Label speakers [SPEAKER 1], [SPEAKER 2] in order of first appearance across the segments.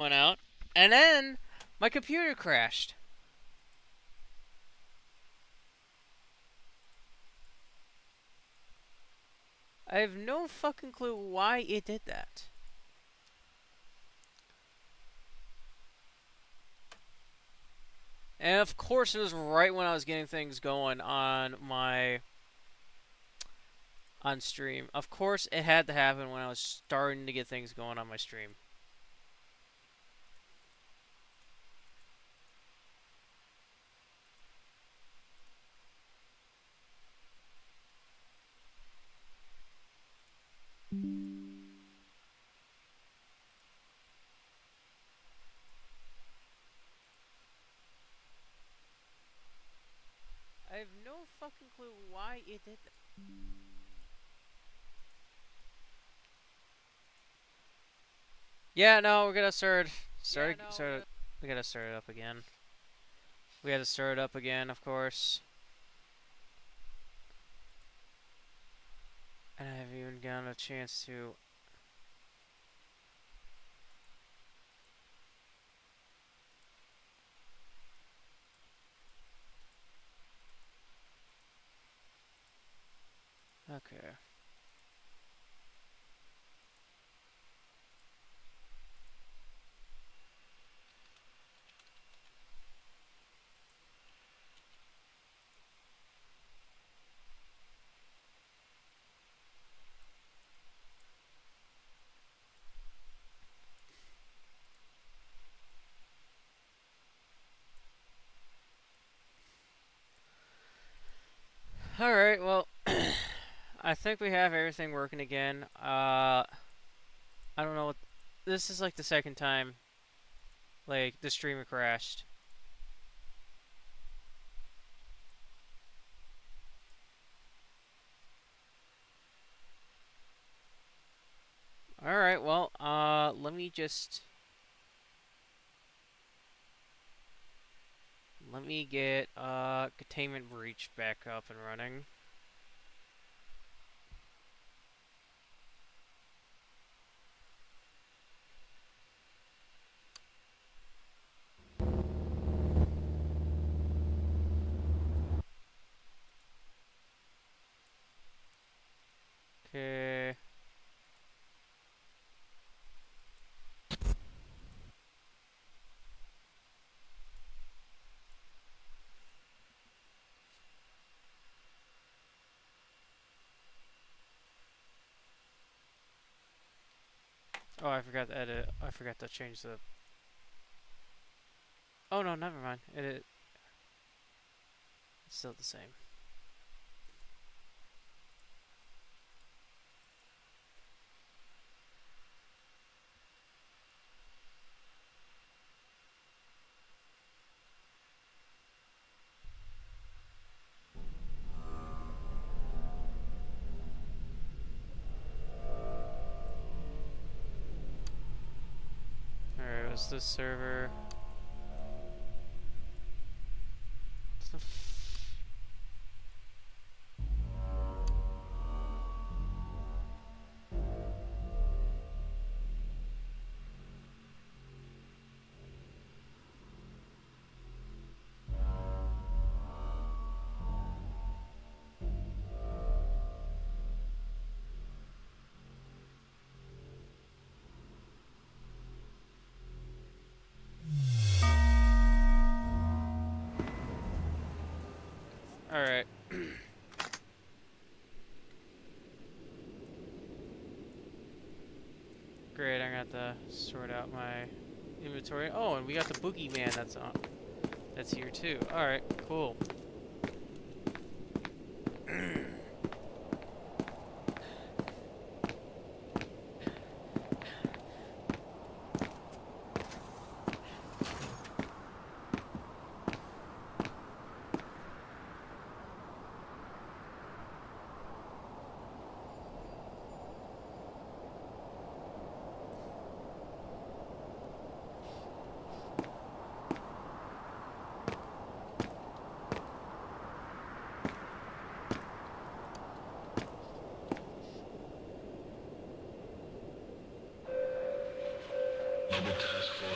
[SPEAKER 1] went out, and then my computer crashed. I have no fucking clue why it did that. And of course, it was right when I was getting things going on on stream. Of course, it had to happen when I was starting to get things going on my stream. I have no fucking clue why it did that. Yeah, no, we're gonna we gotta start it up again. We had to start it up again, of course. And I haven't even gotten a chance to... Okay. Alright, well... I think we have everything working again. I don't know what... This is like the second time, like, the streamer crashed. Alright, well, let me just... Let me get, Containment Breach back up and running. Okay. Oh, I forgot to edit. I forgot to change the... Oh, no, never mind. It's still the same. Alright, it was this server. Alright. Great, I'm gonna have to sort out my inventory. Oh, and we got the boogeyman that's on. That's here too. Alright, cool.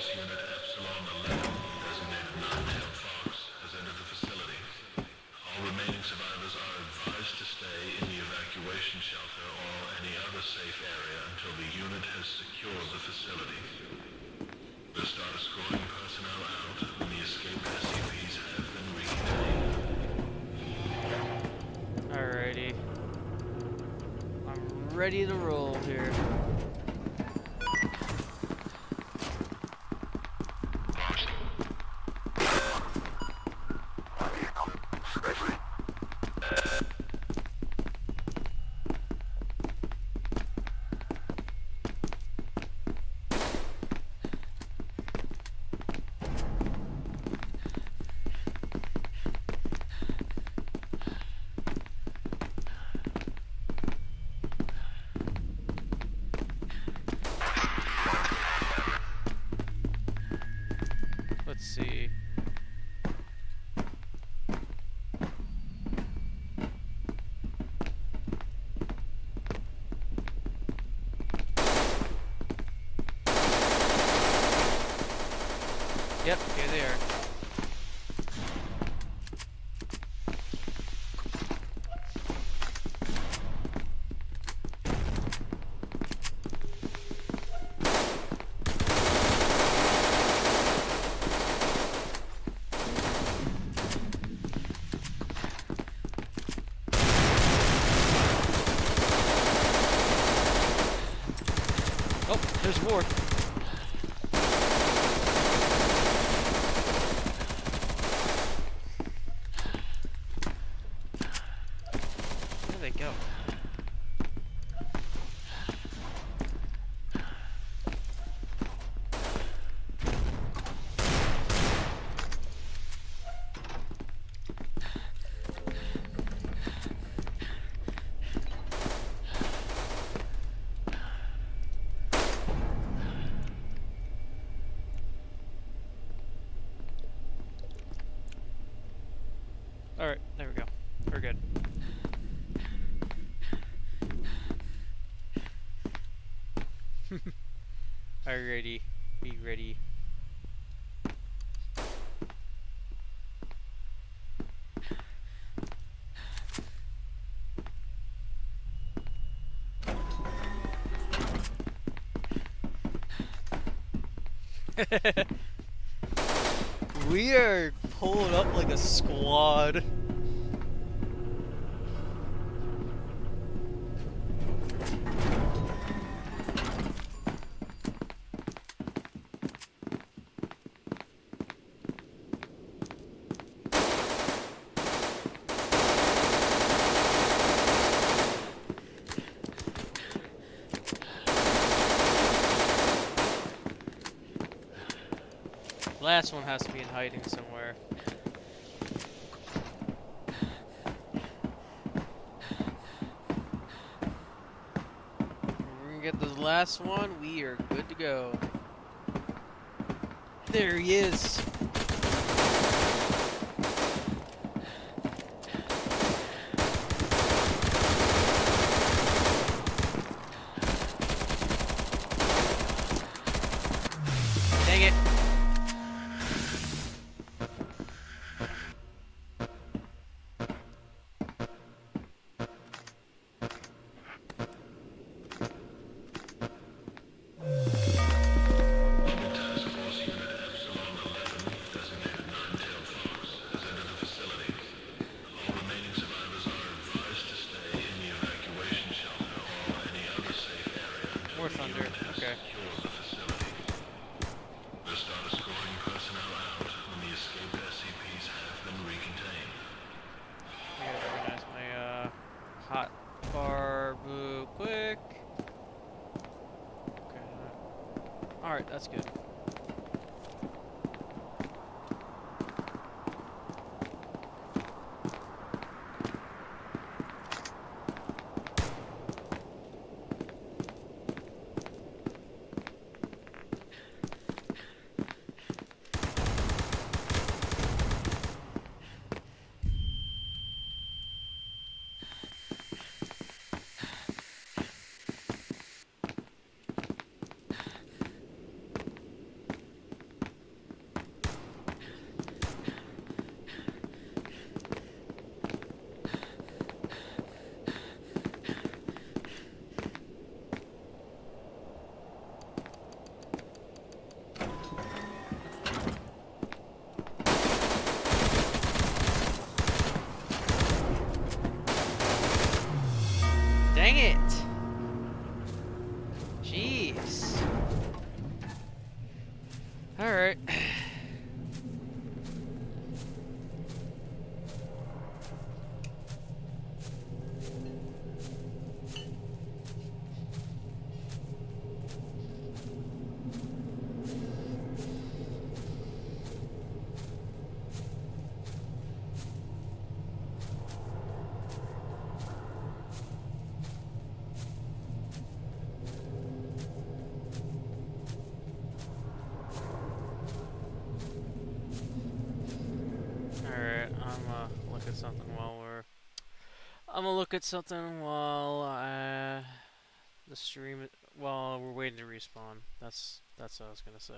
[SPEAKER 2] Force Unit Epsilon 11, designated Nine-Tailed Fox, has entered the facility. All remaining survivors are advised to stay in the evacuation shelter or any other safe area until the unit has secured the facility. We'll start escorting personnel out when the escaped SCPs have been recontained.
[SPEAKER 1] Alrighty. I'm ready to roll here. Let's see. Yep, here they are. Oh, there's more. Where did they go? Alright, there we go. We're good. Alrighty, be ready. We are pulling up like a squad. Last one has to be in hiding somewhere. We're gonna get the last one. We are good to go. There he is. Dang it.
[SPEAKER 2] Task Force Unit Epsilon 11, designated Nine-Tailed Fox, has entered the facility. All remaining survivors are advised to stay in the evacuation shelter or any other safe area until
[SPEAKER 1] More
[SPEAKER 2] the
[SPEAKER 1] thunder.
[SPEAKER 2] unit has
[SPEAKER 1] Okay.
[SPEAKER 2] secured the facility. We'll start escorting personnel out when the escaped SCPs have been recontained.
[SPEAKER 1] I gotta organize my hot bar real quick. Okay. Alright, that's good. Alright. Alright, I'm gonna look at something while the stream while we're waiting to respawn. That's what I was gonna say.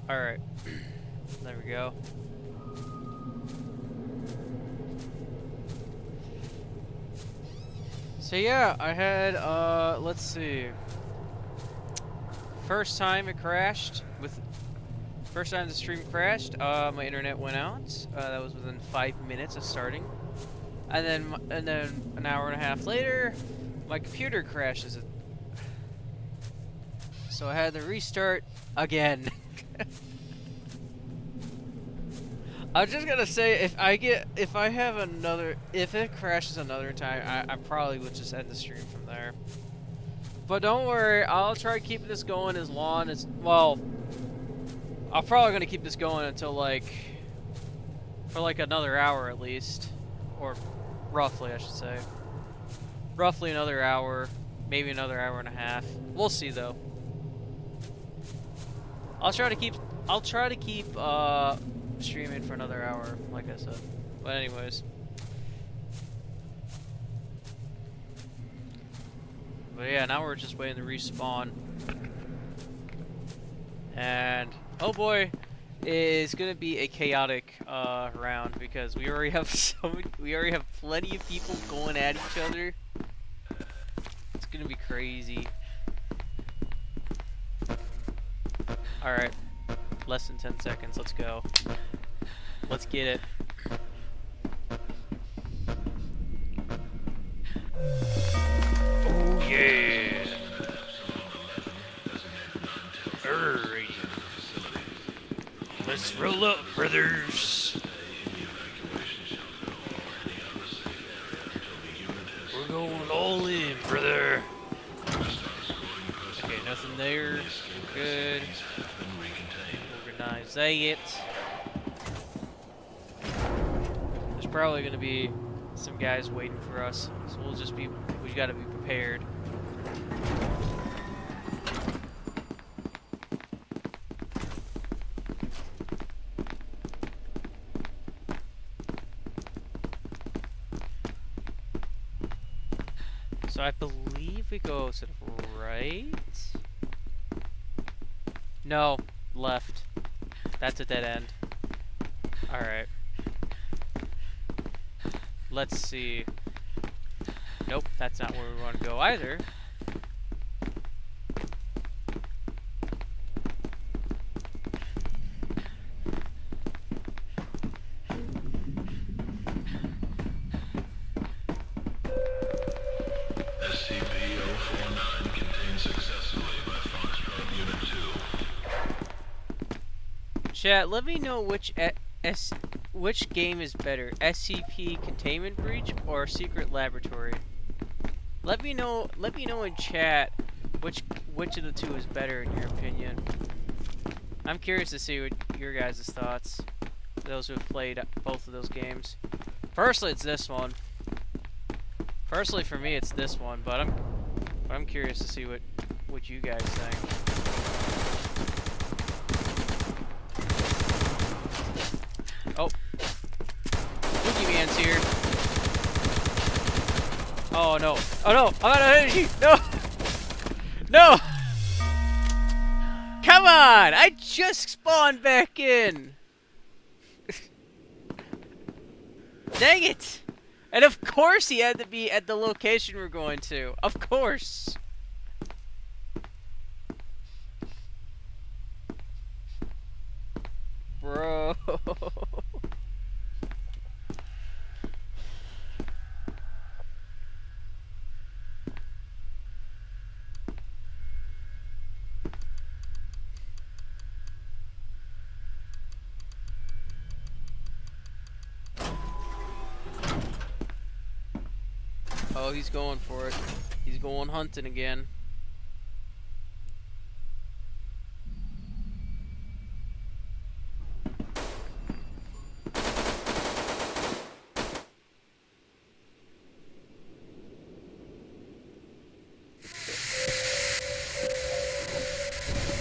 [SPEAKER 1] Alright. There we go. So yeah, I had let's see. First time it crashed with First time the stream crashed, my internet went out. That was within 5 minutes of starting. And then an hour and a half later, my computer crashes. So I had to restart again. I was just gonna say if it crashes another time, I probably would just end the stream from there. But don't worry, I'll try keeping this going as long as, well, I'm probably gonna keep this going until for another hour at least, or roughly I should say, roughly another hour, maybe another hour and a half. We'll see though. I'll try to keep streaming for another hour, like I said. But anyways. But yeah, now we're just waiting to respawn. And oh boy, it's gonna be a chaotic round because we already have plenty of people going at each other. It's gonna be crazy. Alright. Less than 10 seconds, let's go. Let's get it. Oh yeah! Alright. Let's roll up, brothers! We're going all in, brother! Okay, nothing there. Good. Organize it. There's probably gonna be some guys waiting for us, so we gotta be prepared. So I believe we go to the right? No, left. That's a dead end. Alright. Let's see. Nope, that's not where we want to go either.
[SPEAKER 2] SCP-049 contained successfully by Foxtrot Unit 2.
[SPEAKER 1] Chat, let me know which game is better, SCP Containment Breach or Secret Laboratory. Let me know in chat which of the two is better in your opinion. I'm curious to see what your guys' thoughts, those who have played both of those games. Personally, it's this one. Personally, for me, it's this one, but I'm curious to see what you guys think. Oh, Boogeyman's here. Oh no! Oh no! I'm out of energy! No! No! Come on! I just spawned back in! Dang it! And of course he had to be at the location we're going to. Of course! Bro. Oh, he's going for it. He's going hunting again.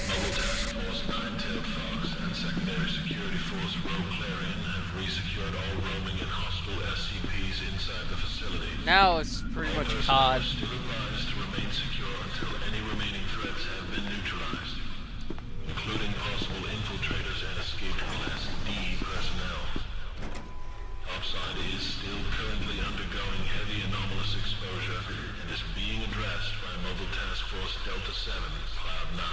[SPEAKER 2] Mobile Task Force Nine-Tailed Fox and Secondary Security Force Rogue Clarion have resecured all roaming and hostile SCPs inside the facility.
[SPEAKER 1] Now it's pretty much COD.
[SPEAKER 2] Still advised to remain secure until any remaining threats have been neutralized, including possible infiltrators and escaped Class D personnel. Topside is still currently undergoing heavy anomalous exposure and is being addressed by Mobile Task Force Delta 7, Cloud 9.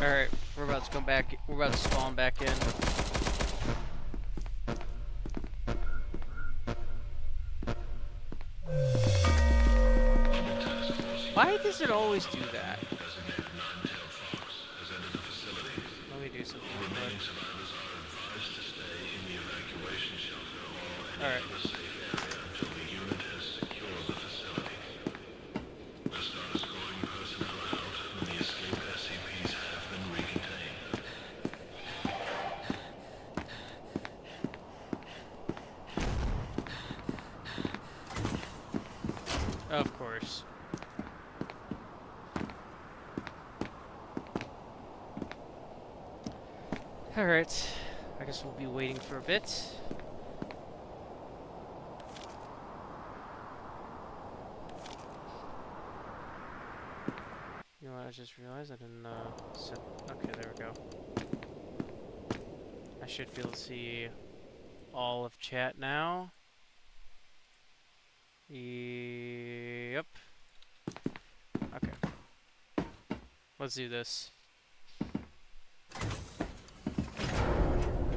[SPEAKER 1] Alright, we're about to come back. We're about to spawn back in. Why does it always do that?
[SPEAKER 2] Designated Nine-Tailed Fox has entered the facility.
[SPEAKER 1] Let me do something.
[SPEAKER 2] All remaining survivors are advised to stay in the evacuation shelter or any
[SPEAKER 1] Alright.
[SPEAKER 2] other safe area until the unit has secured the facility. We'll start escorting personnel out when the escaped SCPs have been recontained.
[SPEAKER 1] Of course. Alright. I guess we'll be waiting for a bit. You know what, I just realized I didn't set... Okay, there we go. I should be able to see all of chat now. Yep. Okay. Let's do this.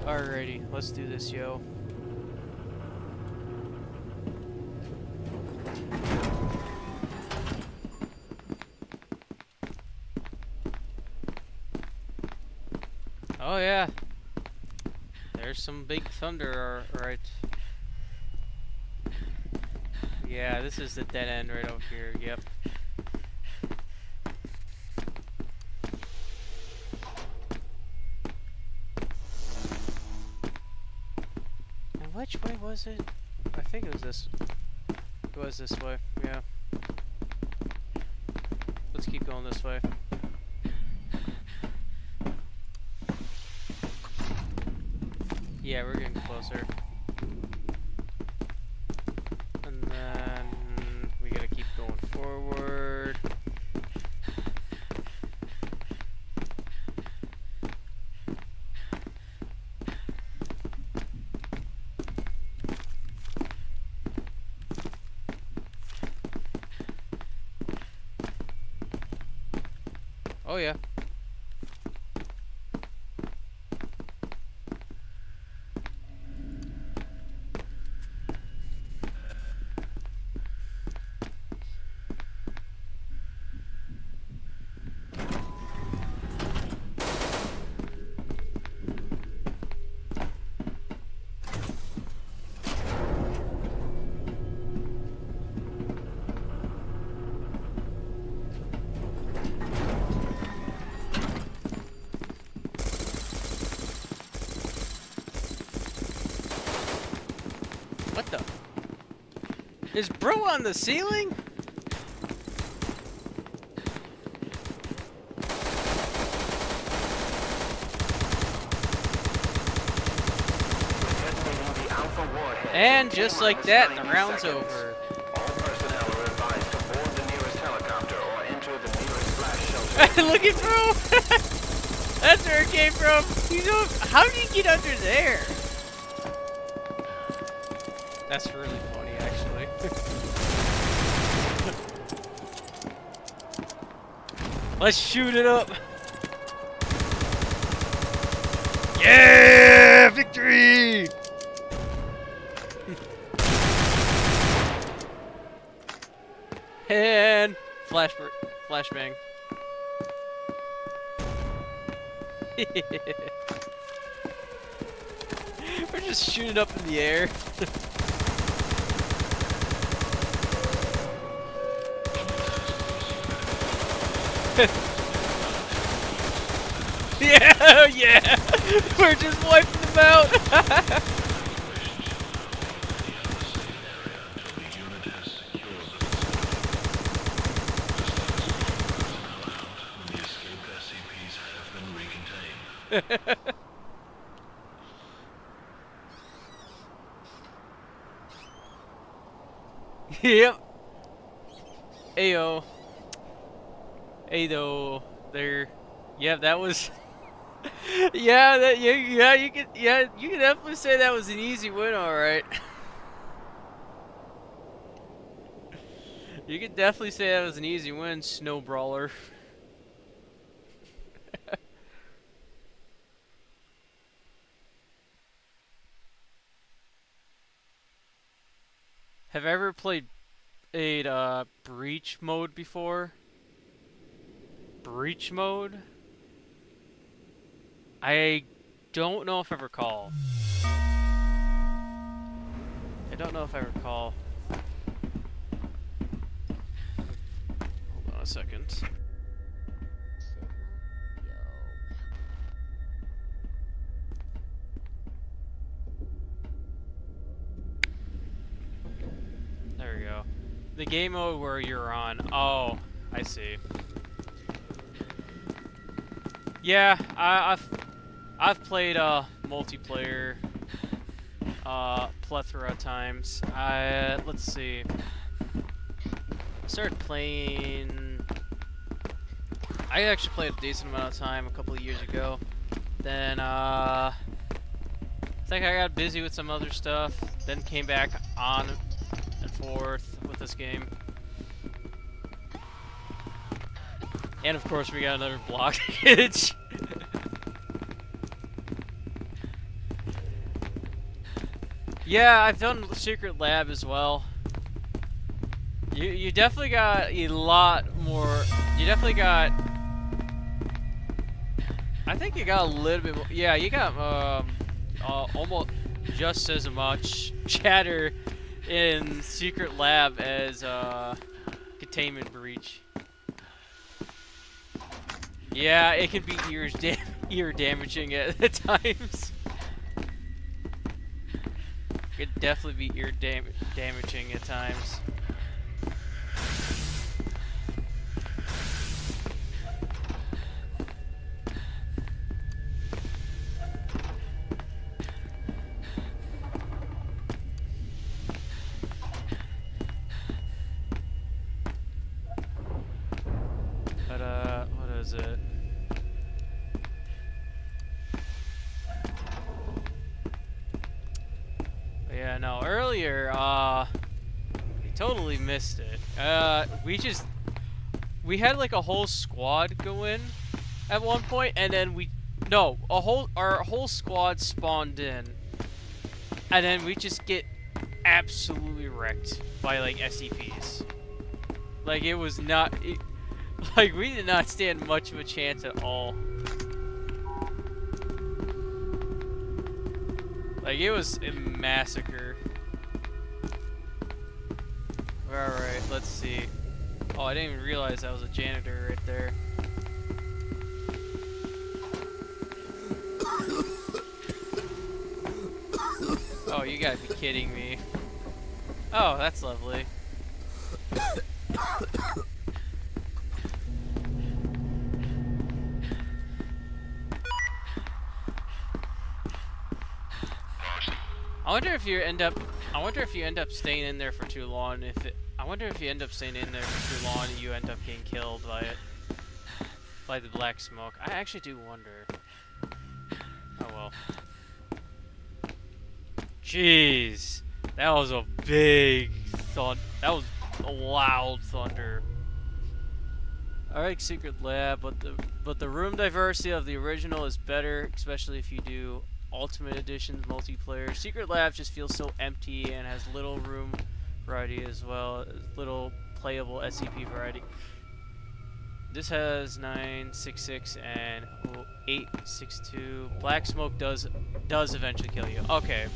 [SPEAKER 1] Alrighty, let's do this, yo. Oh yeah. There's some big thunder, right? Yeah, this is the dead end right over here, yep. And which way was it? I think it was this. It was this way, yeah. Let's keep going this way. Yeah, we're getting closer. And then we gotta keep going forward. Oh yeah. What the? Is bro on the ceiling? And just like that, the round's over.
[SPEAKER 3] All personnel are advised to board the nearest helicopter or enter the nearest flash shelter.
[SPEAKER 1] Look at bro! That's where it came from. He's over. How did he get under there? That's really funny, actually. Let's shoot it up. Yeah! Victory! Flashbang. We're just shooting up in the air. Yeah, yeah. We're just wiping them out. Yep. Ayo. Ado. There. Yeah, that was. Yeah, you could definitely say that was an easy win, all right. You could definitely say that was an easy win, Snow Brawler. Have I ever played Breach mode before? Breach mode? I don't know if I recall. I don't know if I recall. Hold on a second. There we go. The game mode where you're on. Oh, I see. Yeah, I've played multiplayer plethora of times. Let's see. I started playing. I actually played a decent amount of time a couple of years ago. Then I think I got busy with some other stuff. Then came back on and forth with this game. And of course we got another blockage. Yeah, I've done Secret Lab as well. You definitely got a lot more. You definitely got. I think you got a little bit more. Yeah, you got almost just as much chatter in Secret Lab as Containment Breach. Yeah, it can be ear damaging at times. It could definitely be ear damaging at times. But what is it? Yeah, no, earlier, we totally missed it. We had like a whole squad go in at one point, and then our whole squad spawned in, and then we just get absolutely wrecked by like SCPs. Like it was not, like we did not stand much of a chance at all. Like, it was a massacre. Alright, let's see. Oh, I didn't even realize that was a janitor right there. Oh, you gotta be kidding me. Oh, that's lovely. I wonder if you end up staying in there for too long. I wonder if you end up staying in there for too long and you end up getting killed by it, by the black smoke. I actually do wonder. Oh well. Jeez, that was a big thud. That was a loud thunder. I like Secret Lab, but the room diversity of the original is better, especially if you do Ultimate Edition's multiplayer. Secret Lab just feels so empty and has little room variety as well as little playable SCP variety. this has 966 and 862. Black smoke does eventually kill you. Okay.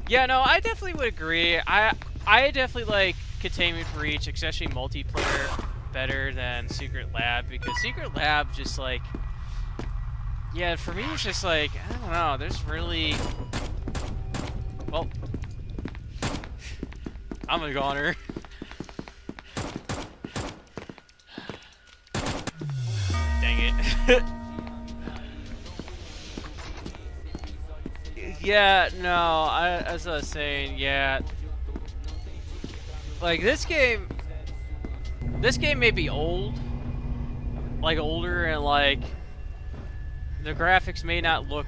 [SPEAKER 1] Yeah, no, I definitely would agree. I definitely like Containment Breach, especially multiplayer, better than Secret Lab, because Secret Lab just like, yeah, for me it's just like, I don't know, there's really, well, I'm a goner. Dang it. Yeah, no, as I was saying, yeah. Like, this game may be old. Like, older, and, like, the graphics may not look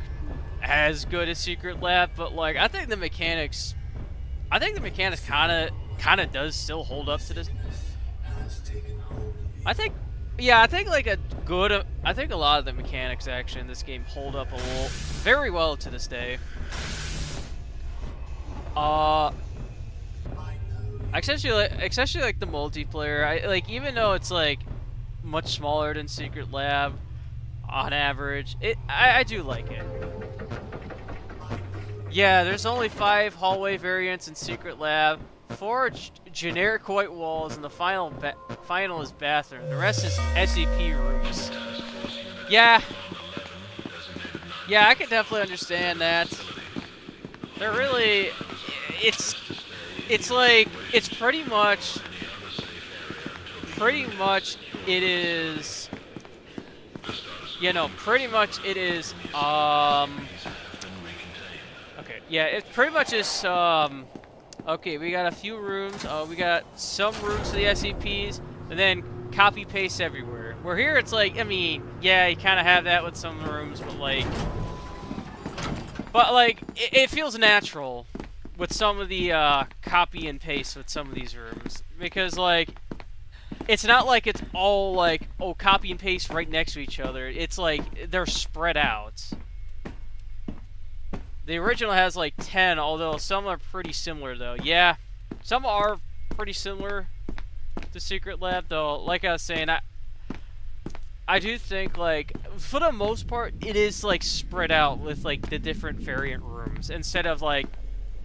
[SPEAKER 1] as good as Secret Lab, but, like, I think the mechanics kinda does still hold up to this. I think like I think a lot of the mechanics actually in this game hold up very well to this day. Especially like the multiplayer. I like, even though it's like much smaller than Secret Lab on average, I do like it. Yeah, there's only 5 hallway variants in Secret Lab, 4 generic white walls, and the final is bathroom. The rest is SCP rooms. Yeah. Yeah, I can definitely understand that. They're really, it's like, it's pretty much it is, you know, pretty much it is, okay, yeah, it pretty much is, okay, we got a few rooms, we got some rooms for the SCPs, and then copy-paste everywhere. Where here it's like, I mean, yeah, you kind of have that with some rooms, but like, it feels natural with some of the copy and paste with some of these rooms, because like, it's not like it's all like, oh, copy and paste right next to each other. It's like they're spread out. The original has like 10, although some are pretty similar though. Yeah, some are pretty similar to Secret Lab though. Like I was saying, I do think, like, for the most part, it is like spread out with like the different variant rooms instead of like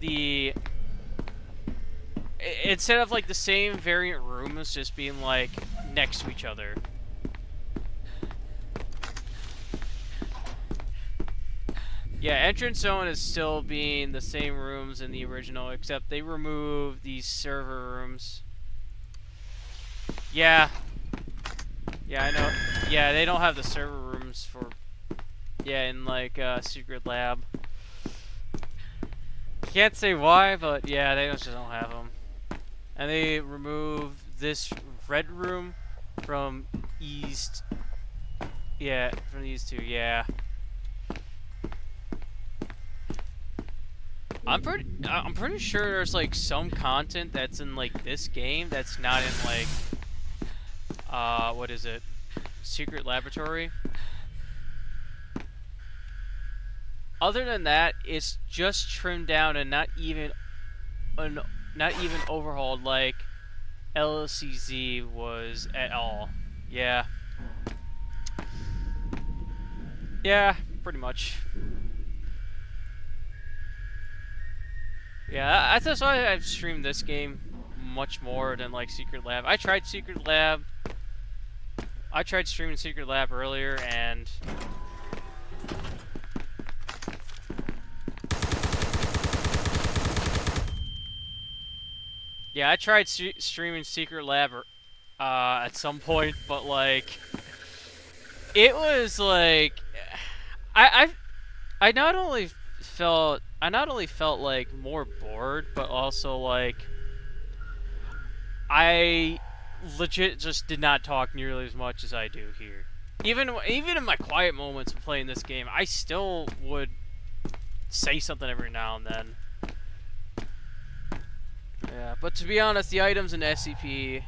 [SPEAKER 1] the same variant rooms just being like next to each other. Yeah, entrance zone is still being the same rooms in the original, except they removed these server rooms. Yeah. Yeah, I know. Yeah, they don't have the server rooms for, yeah, in like Secret Lab. Can't say why, but yeah, they just don't have them. And they removed this red room from East. Yeah, from these two. Yeah. I'm pretty sure there's like some content that's in like this game that's not in like what is it? Secret Laboratory. Other than that, it's just trimmed down and not even overhauled like LCZ was at all. Yeah. Yeah, pretty much. Yeah, that's why I've streamed this game much more than like Secret Lab. I tried streaming Secret Lab earlier, and yeah, I tried streaming Secret Lab at some point, but like, it was like, I not only felt like more bored, but also like I legit just did not talk nearly as much as I do here. Even in my quiet moments of playing this game, I still would say something every now and then. Yeah, but to be honest, the items in the SCPs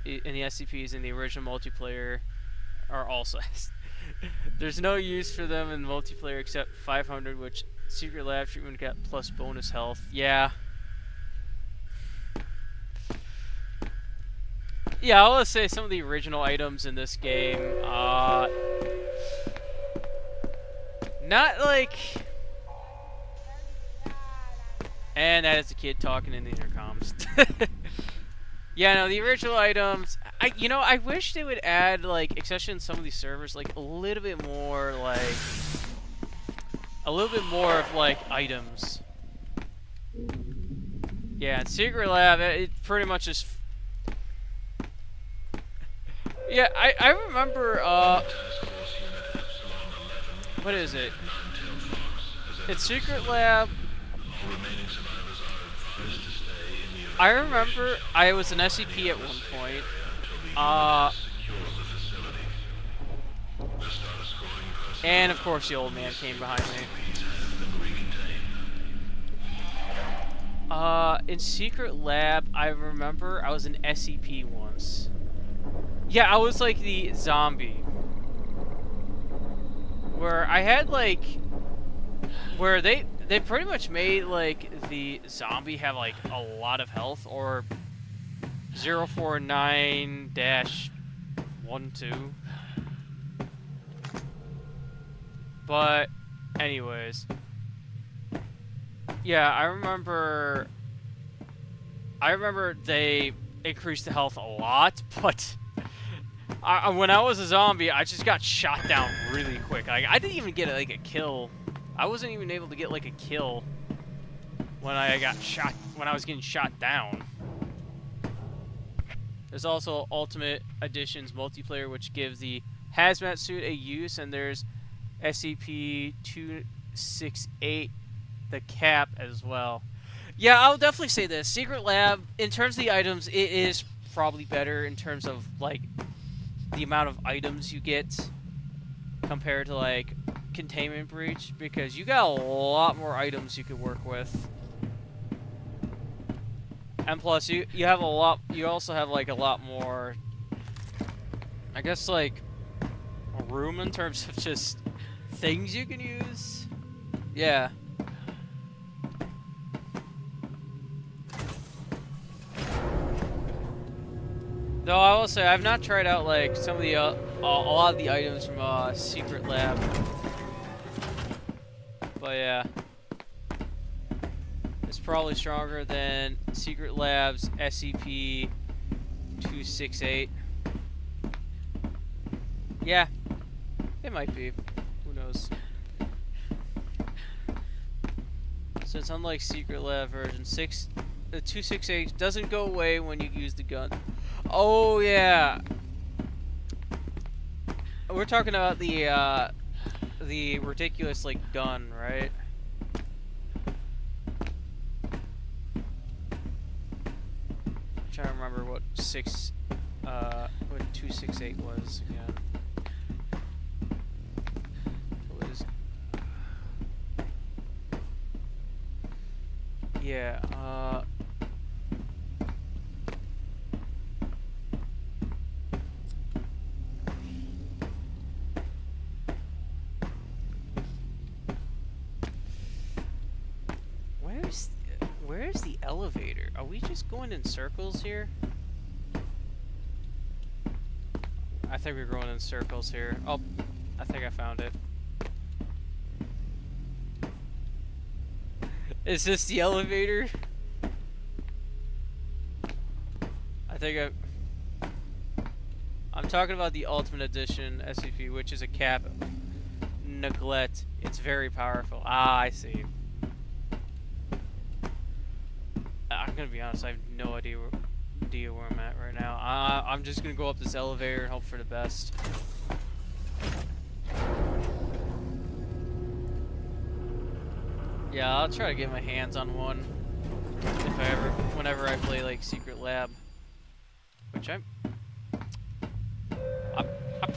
[SPEAKER 1] in the original multiplayer are also there's no use for them in multiplayer except 500, which Secret Lab treatment got plus bonus health. Yeah. Yeah, I want to say some of the original items in this game, not like... And that is the kid talking in the intercoms. Yeah, no, the original items, I wish they would add, like, especially in some of these servers, like, a little bit more of, like, items. Yeah, in Secret Lab, it pretty much just... Yeah, I remember, what is it? In Secret Lab, I remember I was an SCP at one point. And of course the old man came behind me. In Secret Lab, I remember I was an SCP once. Yeah, I was like the zombie. Where I had like... Where they pretty much made like the zombie have like a lot of health, or 049-12. But anyways, yeah, I remember they increased the health a lot, but when I was a zombie, I just got shot down really quick. Like, I didn't even get like a kill. I wasn't even able to get like a kill when I was getting shot down. There's also Ultimate Edition's multiplayer, which gives the hazmat suit a use, and there's SCP-268, the cap, as well. Yeah, I'll definitely say this. Secret Lab, in terms of the items, it is probably better in terms of like the amount of items you get compared to like Containment Breach, because you got a lot more items you could work with, and plus you also have like a lot more, I guess, like room in terms of just things you can use. Yeah. Though I will say I've not tried out like some of the a lot of the items from Secret Lab. But yeah, it's probably stronger than Secret Lab's SCP-268. Yeah, it might be. Who knows? So it's unlike Secret Lab version 6. The 268 doesn't go away when you use the gun. Oh yeah, we're talking about the ridiculous like gun, right? I'm trying to remember what 268 was again. It was, yeah, where's the elevator? Are we just going in circles here? I think we're going in circles here. Oh, I think I found it. Is this the elevator? I'm talking about the Ultimate Edition SCP, which is a cap neglect. It's very powerful. Ah, I see. I'm gonna be honest, I have no idea where I'm at right now. I'm just gonna go up this elevator and hope for the best. Yeah, I'll try to get my hands on one whenever I play like Secret Lab, which I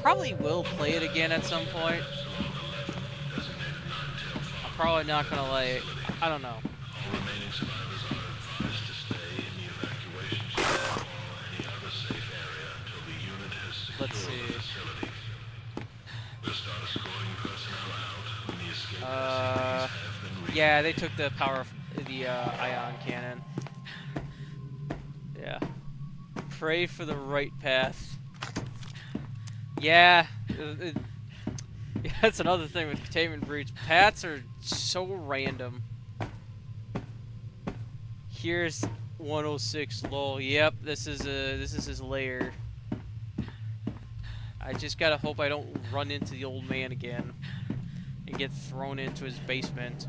[SPEAKER 1] probably will play it again at some point. I'm probably not gonna like, I don't know. Let's see. Yeah, they took the power of the ion cannon. Yeah. pray for the right path. Yeah, yeah, that's another thing with Containment Breach. Paths are so random. Here's 106 lol. Yep, this is his lair. I just gotta hope I don't run into the old man again and get thrown into his basement.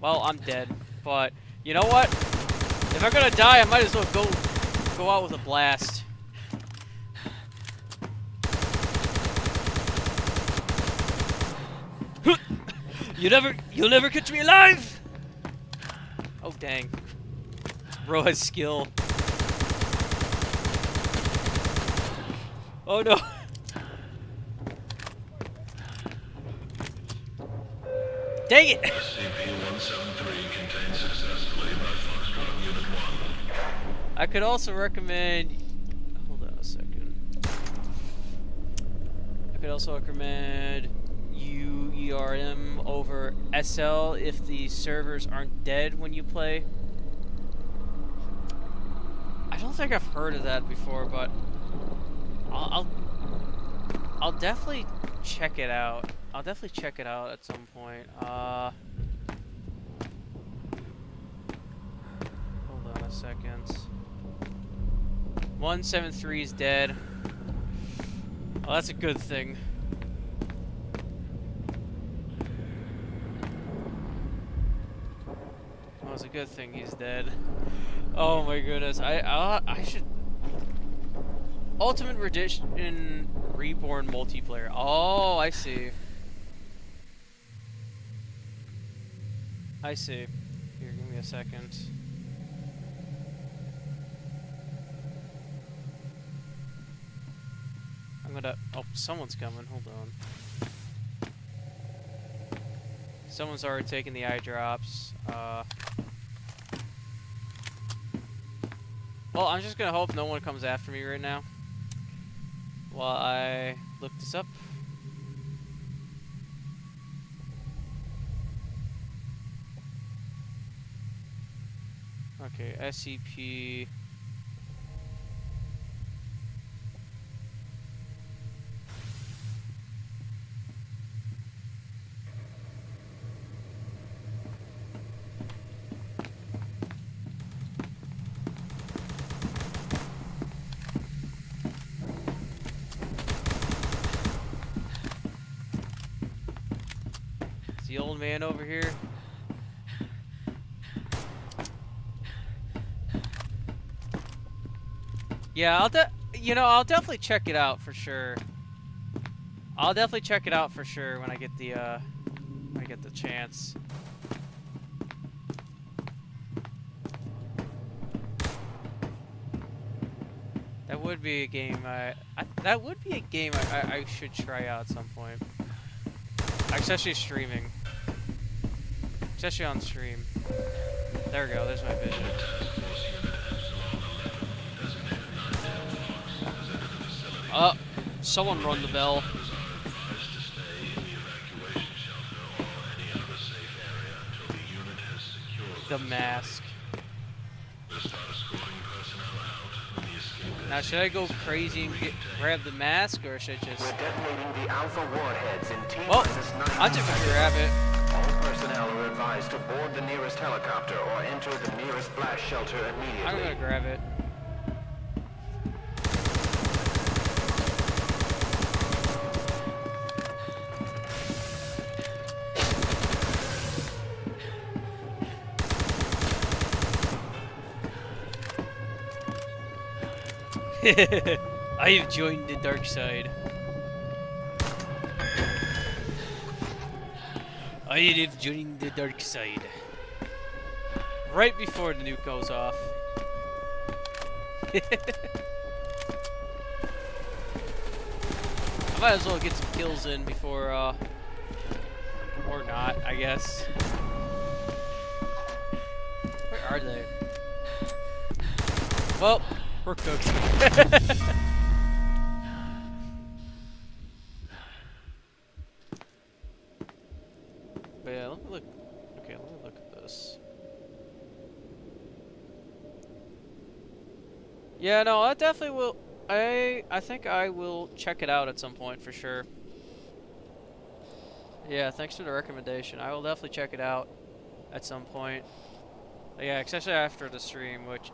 [SPEAKER 1] Well, I'm dead, but you know what? If I'm gonna die, I might as well go out with a blast. You'll never catch me alive! Oh dang. Bro has skill. Oh no. Dang it!
[SPEAKER 2] SCP-173 contained successfully by Foxtrot Unit 1.
[SPEAKER 1] I could also recommend... Hold on a second. I could also recommend UERM over SL if the servers aren't dead when you play. I don't think I've heard of that before, but I'll definitely check it out. I'll definitely check it out at some point. Hold on a second. 173 is dead. Oh, that's a good thing. Oh, it's a good thing he's dead. Oh my goodness, I should... Ultimate Edition Reborn multiplayer. Oh, I see. I see. Here, give me a second. I'm gonna... Oh, someone's coming. Hold on. Someone's already taken the eye drops. Well, I'm just gonna hope no one comes after me right now while I look this up. Okay, SCP... Is the old man over here? Yeah, I'll definitely check it out for sure. I'll definitely check it out for sure when I get the chance. That would be a game I should try out at some point. Especially streaming. Especially on stream. There we go, there's my vision. Someone run the bell. The mask. Now, should I go crazy and grab the mask, or should I just...
[SPEAKER 3] We're detonating the Alpha warheads in T-minus 9
[SPEAKER 1] Well, I'm just gonna grab it.
[SPEAKER 3] All personnel are advised to board the nearest helicopter or enter the nearest blast shelter immediately.
[SPEAKER 1] I'm gonna grab it. I have joined the dark side. I have joined the dark side. Right before the nuke goes off. I might as well get some kills in before, or not, I guess. Where are they? Well, we're cooked. Yeah, no, I definitely will. I think I will check it out at some point for sure. Yeah, thanks for the recommendation. I will definitely check it out at some point. Yeah, especially after the stream, which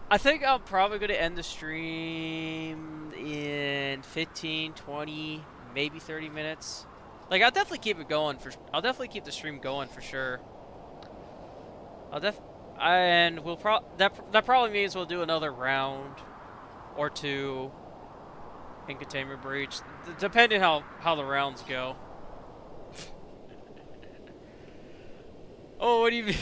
[SPEAKER 1] I think I'm probably going to end the stream in 15, 20, maybe 30 minutes. Like, I'll definitely keep it going I'll definitely keep the stream going for sure. I'll def and we'll that probably means we'll do another round or two in Containment Breach, depending how the rounds go. Oh, what do you mean?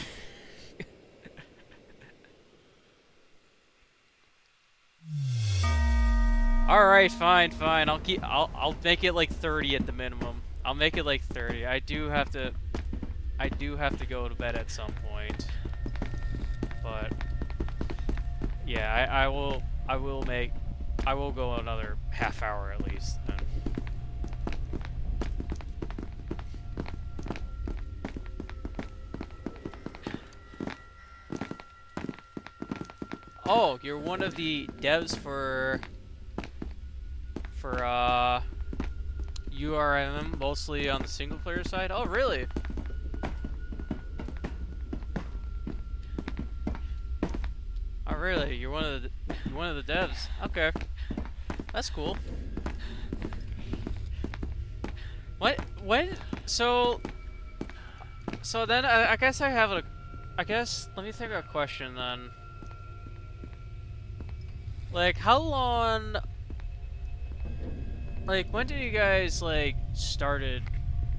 [SPEAKER 1] All right, fine. I'll make it like 30 at the minimum. I'll make it like 30. I do have to go to bed at some point. But yeah, I will go another half hour at least then. Oh, you're one of the devs for URM, mostly on the single player side. Oh, really? Oh, really? You're one of the devs. Okay, that's cool. What? When? So then I guess I guess let me think of a question then. Like, how long? Like, when did you guys like started?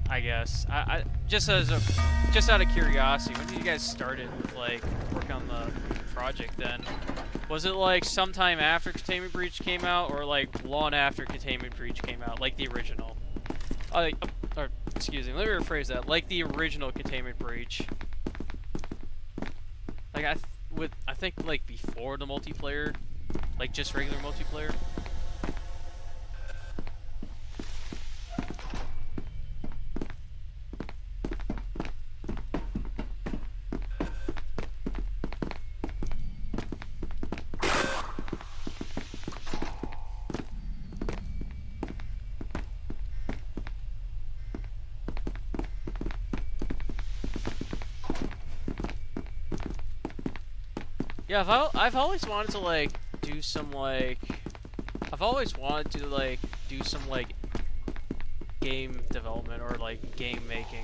[SPEAKER 1] I guess I just out of curiosity, when did you guys started with like work on the project then? Was it like sometime after Containment Breach came out, or like long after Containment Breach came out, like the original? Or excuse me, let me rephrase that. Like the original Containment Breach. Like I think like before the multiplayer, like just regular multiplayer. Yeah, I've always wanted to like do some like game development or like game making.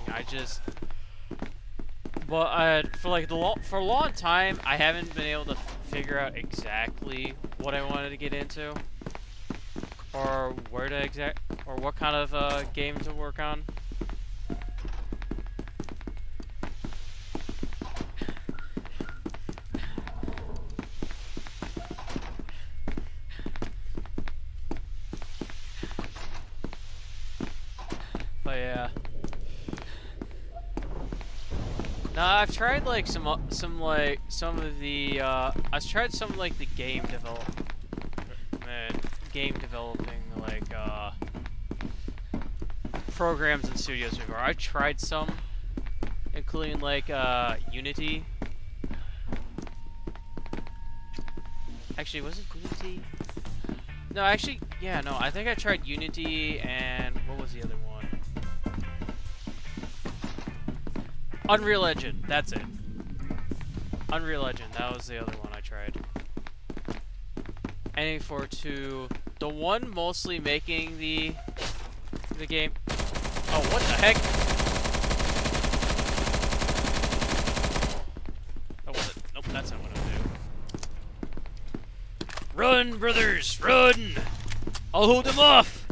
[SPEAKER 1] But for a long time I haven't been able to figure out exactly what I wanted to get into, or what kind of game to work on. But yeah. No, I've tried like I've tried some like the game developing like programs and studios before. I've tried some, including like Unity. Actually, was it Unity? No, actually, yeah, no. I think I tried Unity and what was the other one? Unreal Engine, that's it. Unreal Engine, that was the other one I tried. NA42, the one mostly making the game. Oh, what the heck? Oh, was it? Nope, that's not what I'll do. Run, brothers, run! I'll hold them off!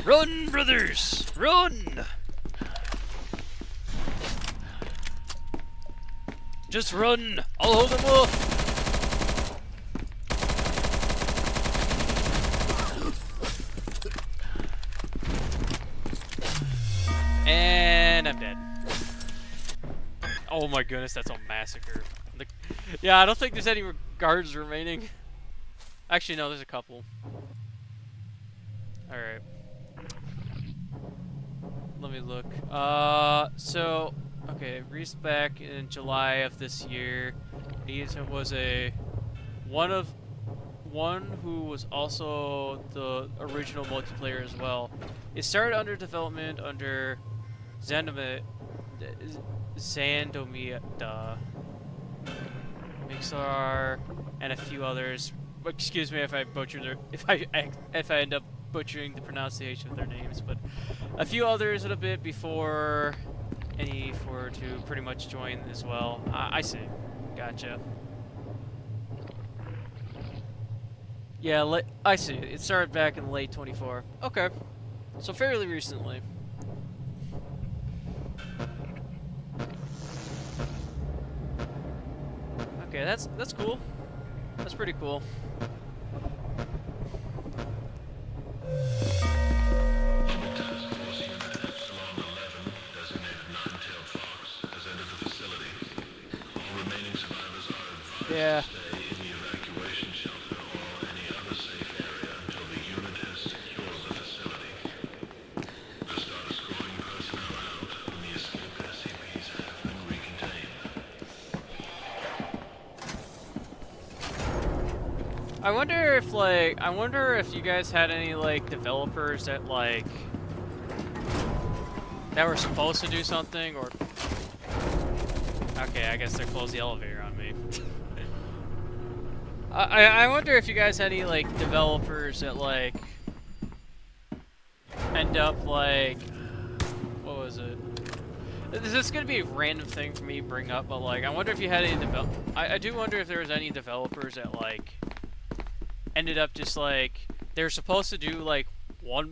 [SPEAKER 1] Run, brothers! Run! Just run! I'll hold them off! And I'm dead. Oh my goodness, that's a massacre. Yeah, I don't think there's any guards remaining. Actually, no, there's a couple. Alright. Let me look. So, Okay, released back in July of this year. Interent was one who was also the original multiplayer as well. It started under development under Zandomia, Mixar, and a few others. Excuse me if I butcher if I end up butchering the pronunciation of their names, but a few others a bit before NE4 to pretty much join as well. I see. Gotcha. Yeah, I see. It started back in late 24. Okay, so fairly recently. Okay, that's cool. That's pretty cool.
[SPEAKER 2] Task Force Unit Epsilon 11, designated Nine-Tailed Fox, has entered the facility. All remaining survivors are advised to stay in the evacuation shelter or any other safe area until the unit has secured the facility. We'll start escorting personnel out when the escaped SCPs have been recontained.
[SPEAKER 1] I wonder if you guys had any like developers that were supposed to do something, or okay, I guess they closed the elevator on me. I wonder if you guys had any like developers that like end up like, what was it? This is gonna be a random thing for me to bring up, but like I wonder if you had any I do wonder if there was any developers that like ended up just like they were supposed to do like one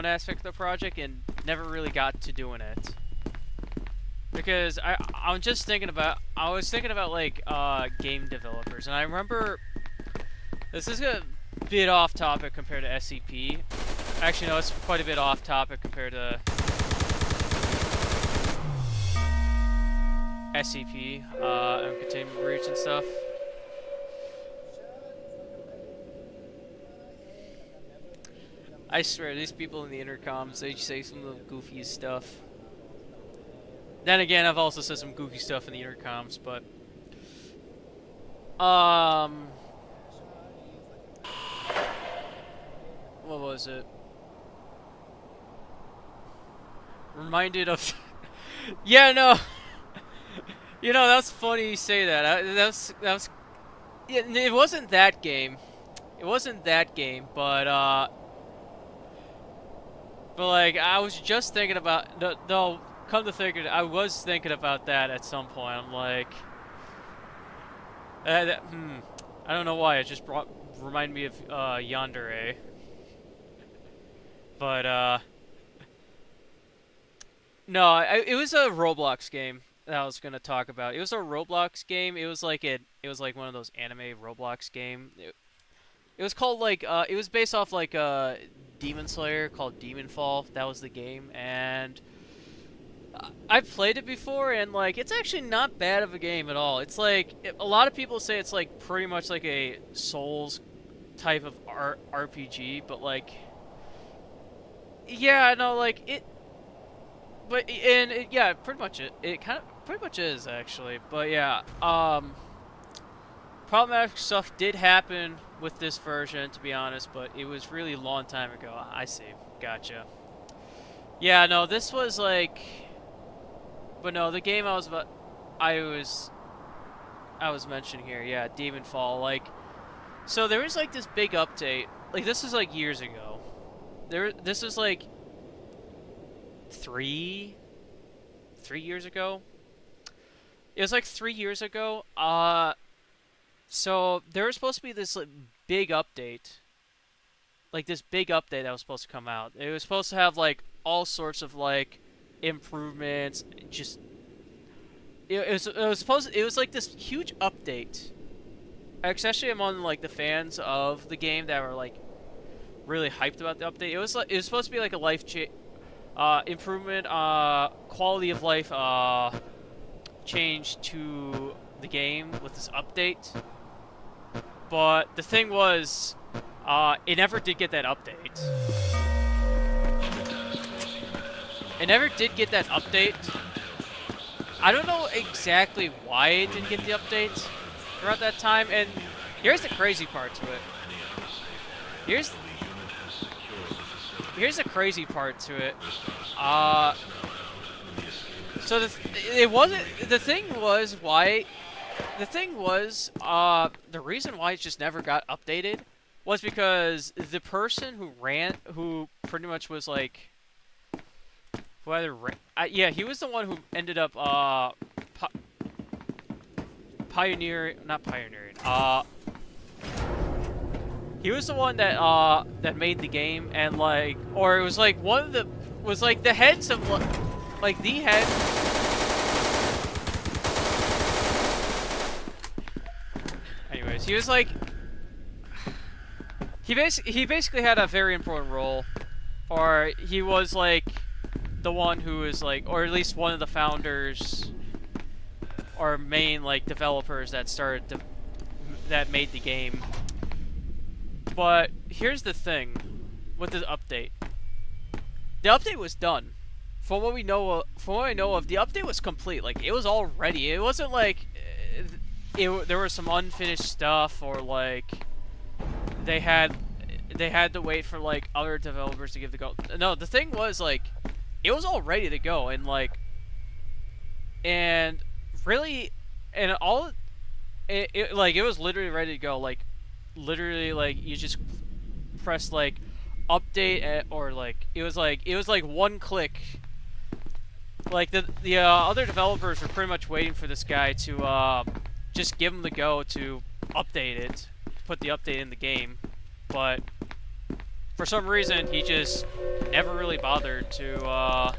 [SPEAKER 1] aspect of the project and never really got to doing it. Because I was thinking about like game developers, and I remember this is a bit off topic compared to SCP. Actually, no, it's quite a bit off topic compared to SCP and Containment Breach and stuff. I swear, these people in the intercoms, they say some of the goofiest stuff. Then again, I've also said some goofy stuff in the intercoms, but what was it? Reminded of yeah, no. You know, that's funny you say that. That was yeah, it wasn't that game. It wasn't that game, but like I was just thinking about no, come to think of it, I was thinking about that at some point. I'm like I don't know why, it just reminded me of Yandere. But no, it was a Roblox game that I was gonna talk about. It was a Roblox game. It was like one of those anime Roblox game. It was called like it was based off like Demon Slayer called Demon Fall. That was the game, and I played it before, and like it's actually not bad of a game at all. It's like a lot of people say it's like pretty much like a Souls type of RPG, but like yeah, no, like it. But yeah, pretty much it kind of pretty much is actually. But yeah, problematic stuff did happen with this version, to be honest, but it was really a long time ago. I see. Gotcha. Yeah, no, this was like, but no, the game I was mentioning here, yeah, Demon Fall. Like, so there was like this big update. Like, this is like years ago. This is like 3 years ago. It was like 3 years ago. So there was supposed to be this like, big update. Like this big update that was supposed to come out. It was supposed to have like all sorts of like improvements. Just it was like this huge update. Especially among like the fans of the game that were like really hyped about the update. It was supposed to be like a life improvement, quality of life change to the game with this update. But the thing was, it never did get that update. It never did get that update. I don't know exactly why it didn't get the updates throughout that time, and here's the crazy part to it. Here's the crazy part to it. So the reason why it just never got updated was because the person who pretty much was like, yeah, he was the one who ended up not pioneering. He was the one that made the game, and like, or it was like the heads of like the head. Anyways, he was like, he basically had a very important role, or he was like the one who is like, or at least one of the founders or main like developers that made the game. But here's the thing with the update. The update was done. From what I know of, the update was complete. Like, it was all ready. It wasn't like there was some unfinished stuff, or like they had to wait for like other developers to give the go. No, the thing was like it was all ready to go, and really, and all it was literally ready to go. Like, literally, like, you just press like update or like it was like one click. Like the other developers were pretty much waiting for this guy to just give him the go to update it, put the update in the game, but for some reason he just never really bothered to.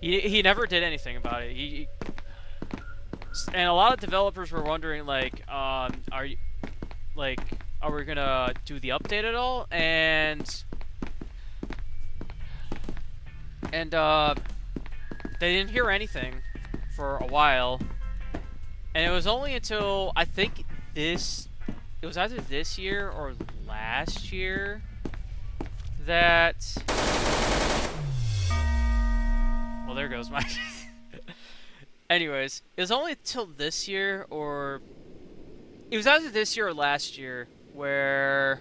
[SPEAKER 1] He never did anything about it. And a lot of developers were wondering like, are we gonna do the update at all? And they didn't hear anything for a while, and it was only until I think it was either this year or last year that. Well, there goes my. Anyways, it was only until this year, or it was either this year or last year, where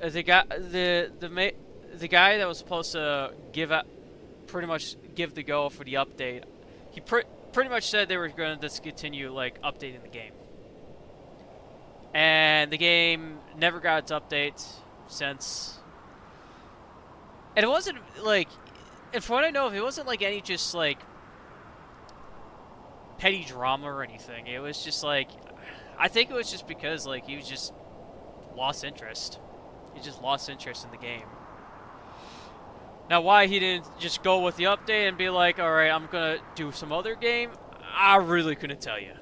[SPEAKER 1] the guy that was supposed to pretty much give the go for the update, he pretty much said they were going to discontinue like updating the game, and the game never got its update since. And it wasn't like, and from what I know of, it wasn't like any just like petty drama or anything. It was just like, I think it was just because like he was just lost interest. He just lost interest in the game. Now, why he didn't just go with the update and be like, all right, I'm gonna do some other game, I really couldn't tell you.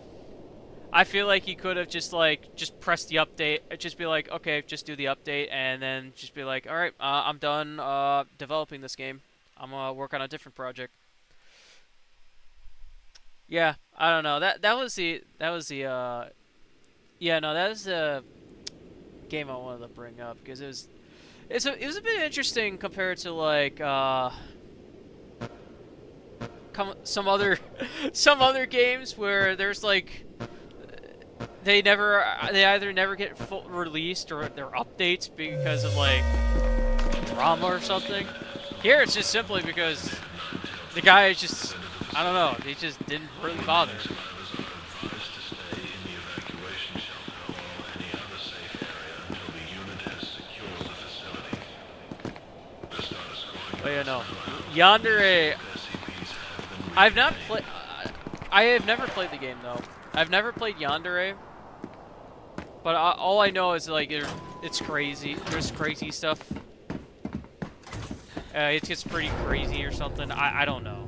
[SPEAKER 1] I feel like he could have just pressed the update, just be like, okay, just do the update, and then just be like, all right, I'm done developing this game. I'm gonna work on a different project. Yeah, I don't know. That was the game I wanted to bring up, because it was a bit interesting compared to like some other games where there's like they either never get full released or their updates because of like drama or something. Here it's just simply because the guy is just, I don't know, he just didn't really bother. Oh yeah, no. Yandere, I have never played the game though. I've never played Yandere, but all I know is like it's crazy. There's crazy stuff. It gets pretty crazy or something. I don't know.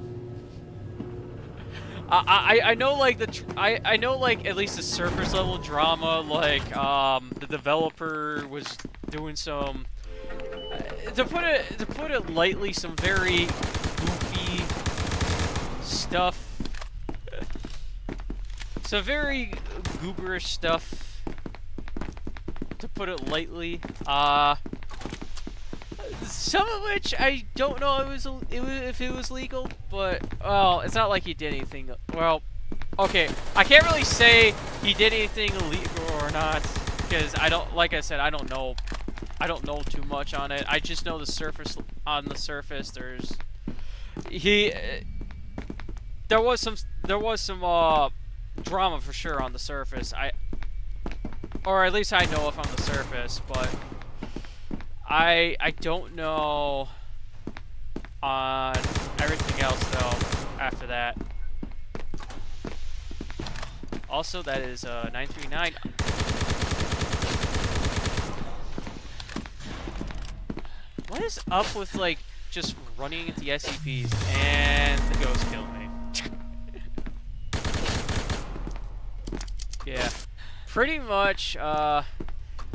[SPEAKER 1] I know like I know like at least the surface level drama, like the developer was doing some to put it lightly, some very goofy stuff. Some very gooberish stuff, to put it lightly. Some of which I don't know if it was legal, but well, it's not like he did anything. Well, okay, I can't really say he did anything illegal or not because I don't. Like I said, I don't know. I don't know too much on it. I just know the surface. On the surface, there was some drama for sure on the surface. Or at least I know if on the surface, but I don't know on everything else though after that. Also, that is 939. What is up with like just running into the SCPs and the ghost killed me? Yeah, pretty much.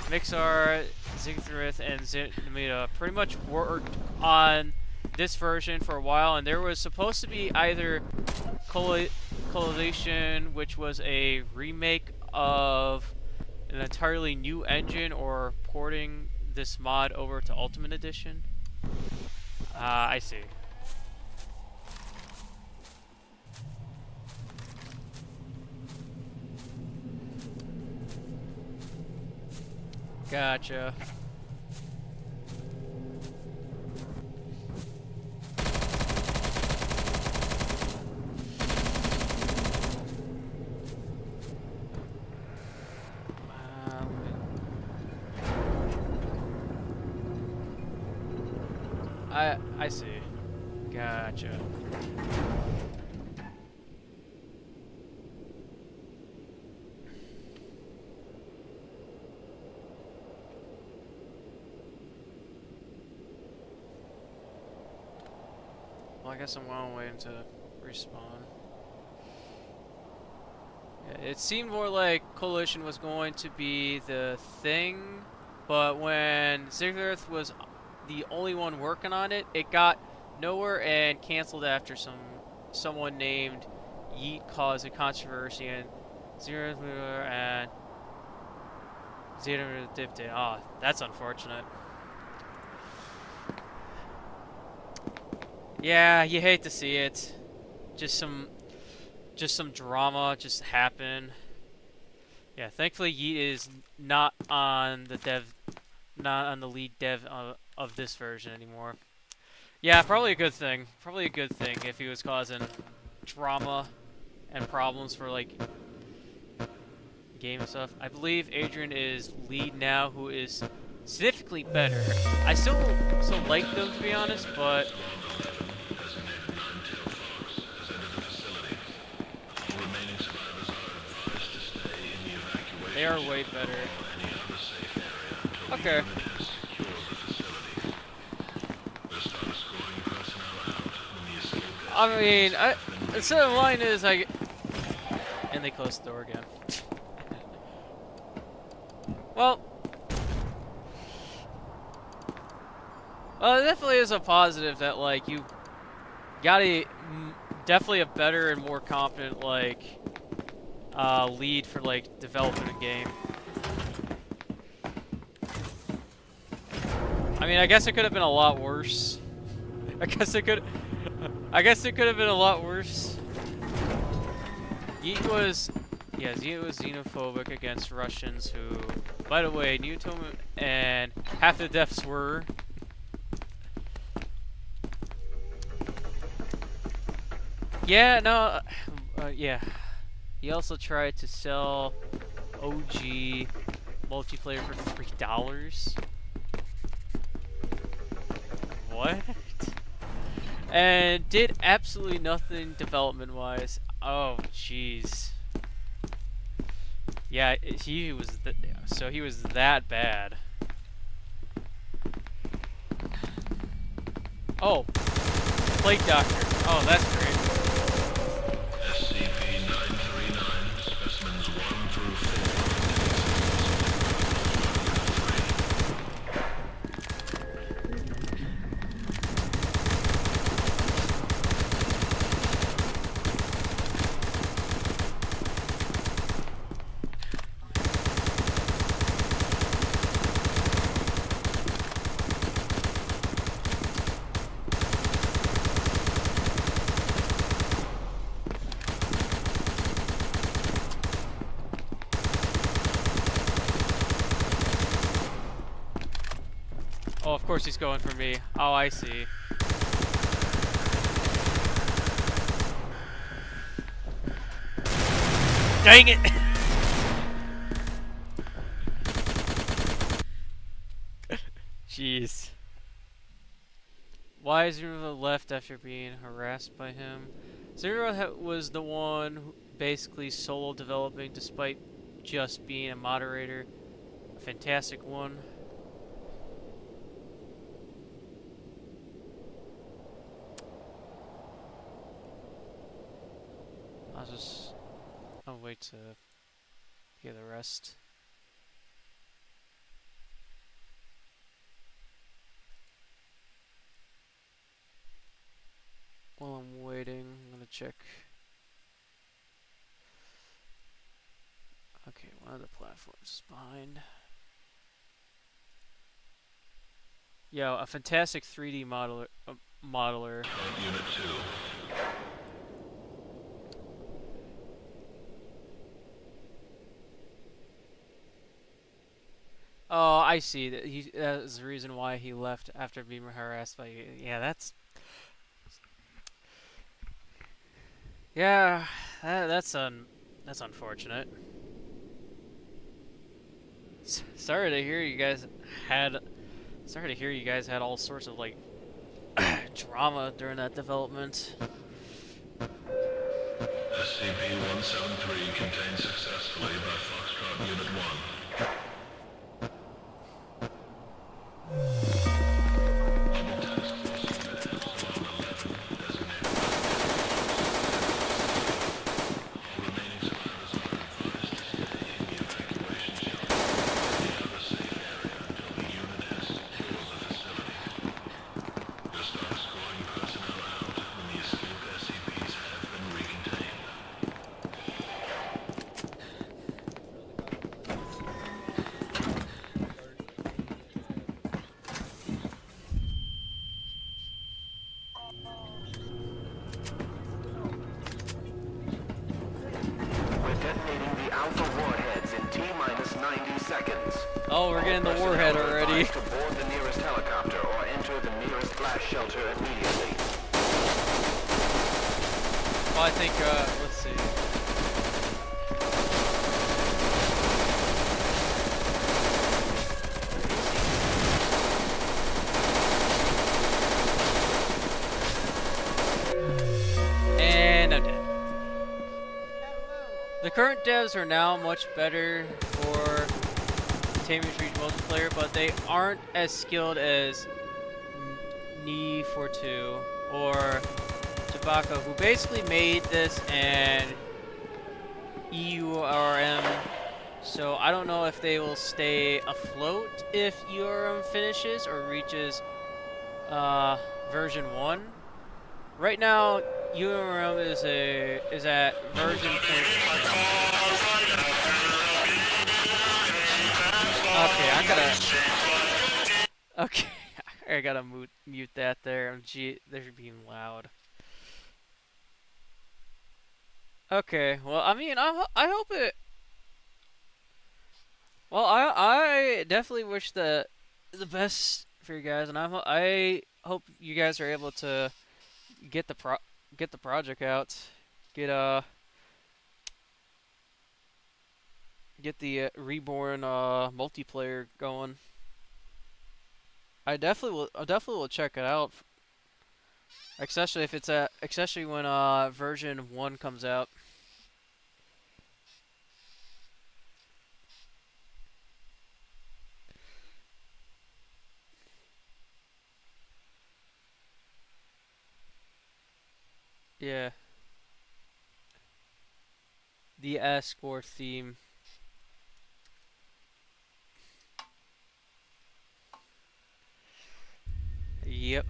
[SPEAKER 1] Mixar, Ziggurat, and Zinamida pretty much worked on this version for a while, and there was supposed to be either Coalition, which was a remake of an entirely new engine, or porting this mod over to Ultimate Edition. I see. Gotcha. I see. Gotcha. Well, I guess I'm well waiting to respawn. Yeah, it seemed more like Coalition was going to be the thing, but when Ziggurat was the only one working on it, it got nowhere and canceled after someone named Yeet caused a controversy, and Ziggurat and Ziggurat dipped in. Oh, that's unfortunate. Yeah, you hate to see it. Just some drama just happen. Yeah, thankfully Yeet is not on the lead dev of this version anymore. Yeah, probably a good thing. Probably a good thing if he was causing drama and problems for like game and stuff. I believe Adrian is lead now, who is significantly better. I still like them, to be honest, but they are way better. Okay. I mean, instead of line is and they closed the door again. Well, it definitely is a positive that like you got definitely a better and more competent like lead for like developing a game. I mean, I guess it could have been a lot worse. I guess it could have been a lot worse. Yeet was xenophobic against Russians, who, by the way, Newton and half the deaths were. Yeah, no, yeah. He also tried to sell OG multiplayer for $3. What? And did absolutely nothing development-wise. Oh, jeez. Yeah, he was that bad. Oh, Plague Doctor. Oh, that's great.
[SPEAKER 2] SCP-939, specimens 1 through 4.
[SPEAKER 1] course he's going for me. Oh, I see. Dang it! Jeez. Why Zero left after being harassed by him? Zero was the one who basically solo developing despite just being a moderator. A fantastic one. I'll wait to hear the rest. While I'm waiting, I'm gonna check. Okay, one of the platforms is behind. Yo, a fantastic 3D modeler.
[SPEAKER 2] Unit 2.
[SPEAKER 1] Oh, I see. That's the reason why he left after being harassed by you. Yeah, that's... Yeah, that's unfortunate. Sorry to hear you guys had... Sorry to hear you guys had all sorts of, like, drama during that development.
[SPEAKER 2] SCP-173 contained successfully by Foxtrot Unit 1.
[SPEAKER 1] Oh, we're getting the warhead already.
[SPEAKER 3] To board the nearest helicopter or enter the nearest blast shelter immediately.
[SPEAKER 1] Well, I think, let's see. And I'm dead. The current devs are now much better for Containment Breach multiplayer, but they aren't as skilled as Ne42 or Tobacco, who basically made this and EURM. So I don't know if they will stay afloat if EURM finishes or reaches version 1. Right now, EURM is at version 0.5. Okay, Okay, I gotta mute that there. Gee, they're being loud. Okay, well, I mean, I hope it. Well, I definitely wish the best for you guys, and I hope you guys are able to get the project out, get the Reborn multiplayer going. I definitely will check it out, especially if it's especially when version 1 comes out. Yeah. The escort theme. Yep.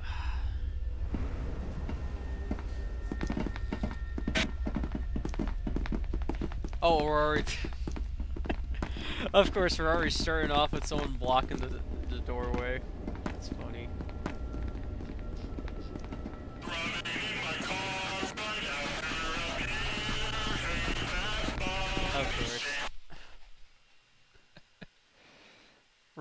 [SPEAKER 1] Oh, Rory. Of course, Rory's starting off with someone blocking the doorway. That's funny. Of course.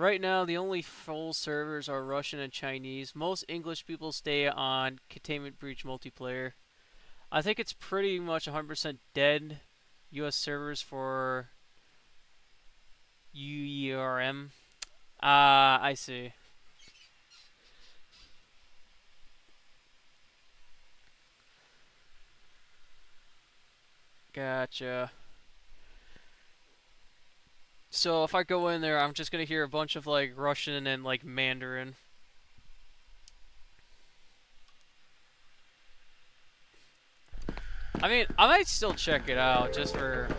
[SPEAKER 1] Right now, the only full servers are Russian and Chinese. Most English people stay on Containment Breach multiplayer. I think it's pretty much 100% dead. US servers for UERM. I see. Gotcha. So if I go in there, I'm just gonna hear a bunch of like Russian and like Mandarin. I mean, I might still check it out just for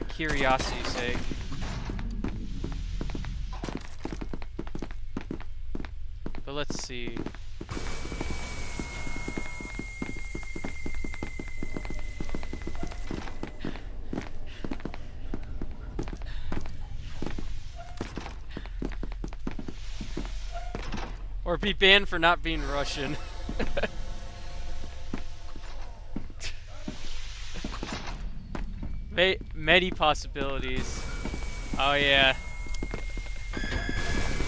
[SPEAKER 1] curiosity's sake. But let's see. Or be banned for not being Russian. Many possibilities. Oh yeah.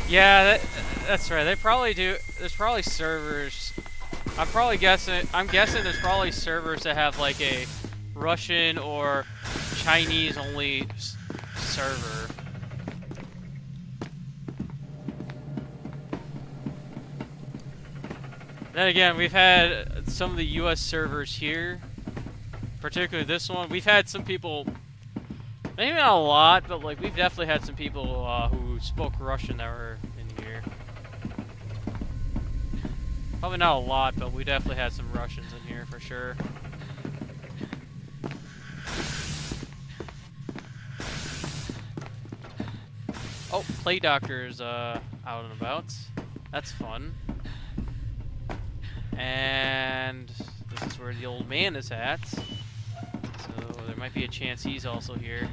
[SPEAKER 1] Yeah, that's right. They probably do. There's probably servers. I'm guessing there's probably servers that have like a Russian or Chinese only server. Then again, we've had some of the US servers here, particularly this one. We've had some people, maybe not a lot, but like we've definitely had some people who spoke Russian that were in here. Probably not a lot, but we definitely had some Russians in here for sure. Oh, Play Doctor's out and about. That's fun. And this is where the old man is at. So there might be a chance he's also here.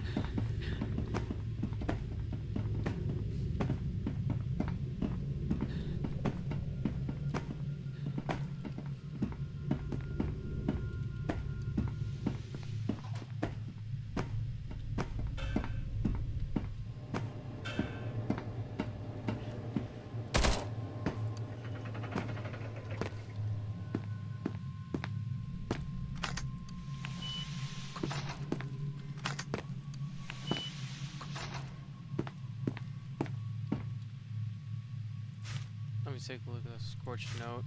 [SPEAKER 1] Let me take a look at the scorched note.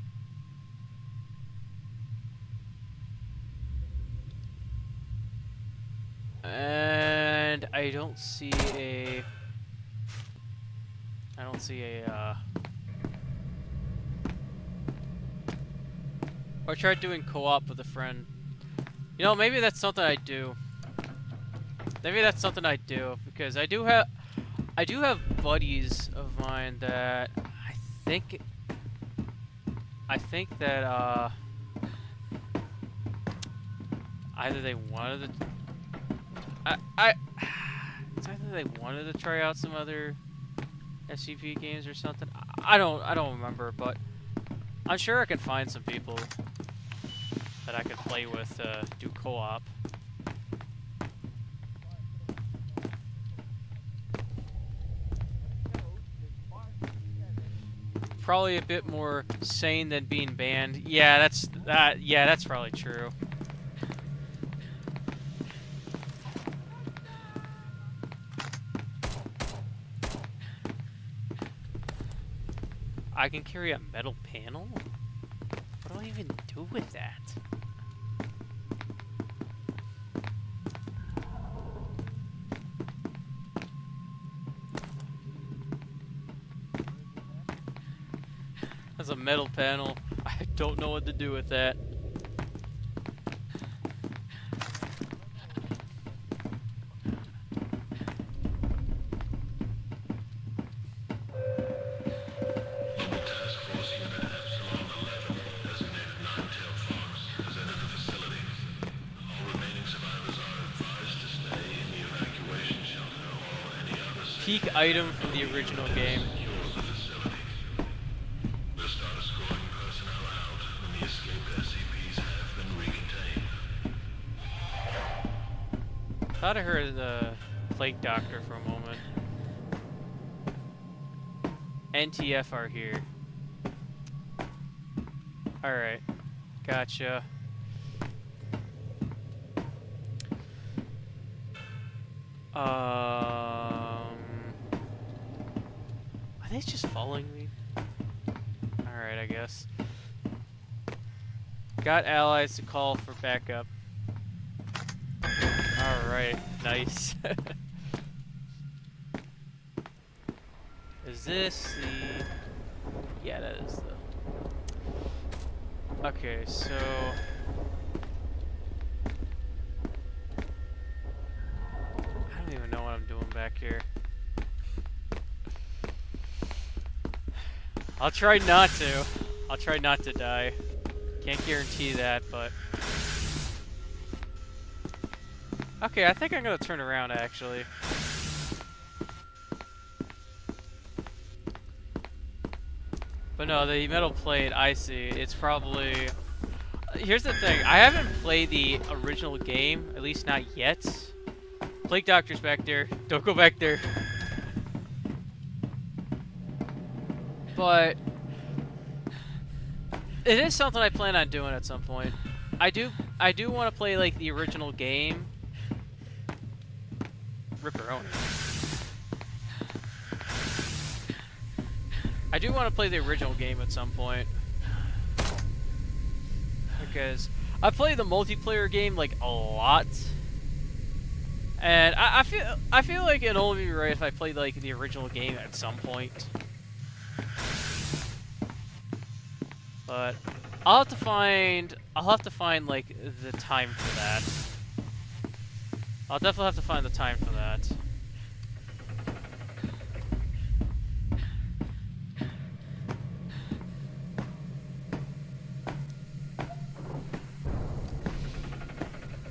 [SPEAKER 1] And I don't see a or I tried doing co-op with a friend. You know, maybe that's something I do. Maybe that's something I do because I do have buddies of mine that I think that either they wanted to it's either they wanted to try out some other SCP games or something. I don't remember, but I'm sure I can find some people that I could play with to do co-op. Probably a bit more sane than being banned. Yeah, that's probably true. I can carry a metal panel? What do I even do with that? That's a metal panel. I don't know what to do with that. Peak item from the original game. Thought I heard the Plague Doctor for a moment. NTF are here. Alright. Gotcha. Are they just following me? Alright, I guess. Got allies to call for backup. Alright, nice. Is this the... Yeah, that is the... Okay, so... I don't even know what I'm doing back here. I'll try not to. I'll try not to die. Can't guarantee that, but... Okay, I think I'm gonna turn around, actually. But no, the metal plate, I see. It's probably... Here's the thing. I haven't played the original game, at least not yet. Plague Doctor's back there. Don't go back there. But... It is something I plan on doing at some point. I do want to play, like, the original game. Ripperoni. I do want to play the original game at some point. Because I play the multiplayer game like a lot. And I feel like it'd only be right if I played like the original game at some point. But I'll have to find like the time for that. I'll definitely have to find the time for that.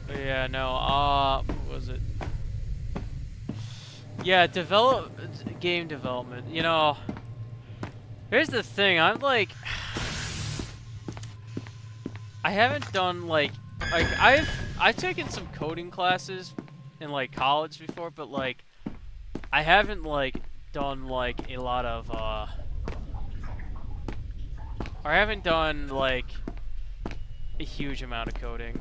[SPEAKER 1] But yeah, no, what was it? Yeah, game development. You know, here's the thing. I'm like, I haven't done like I've taken some coding classes in like college before, but like I haven't like done like a lot of or I haven't done like a huge amount of coding.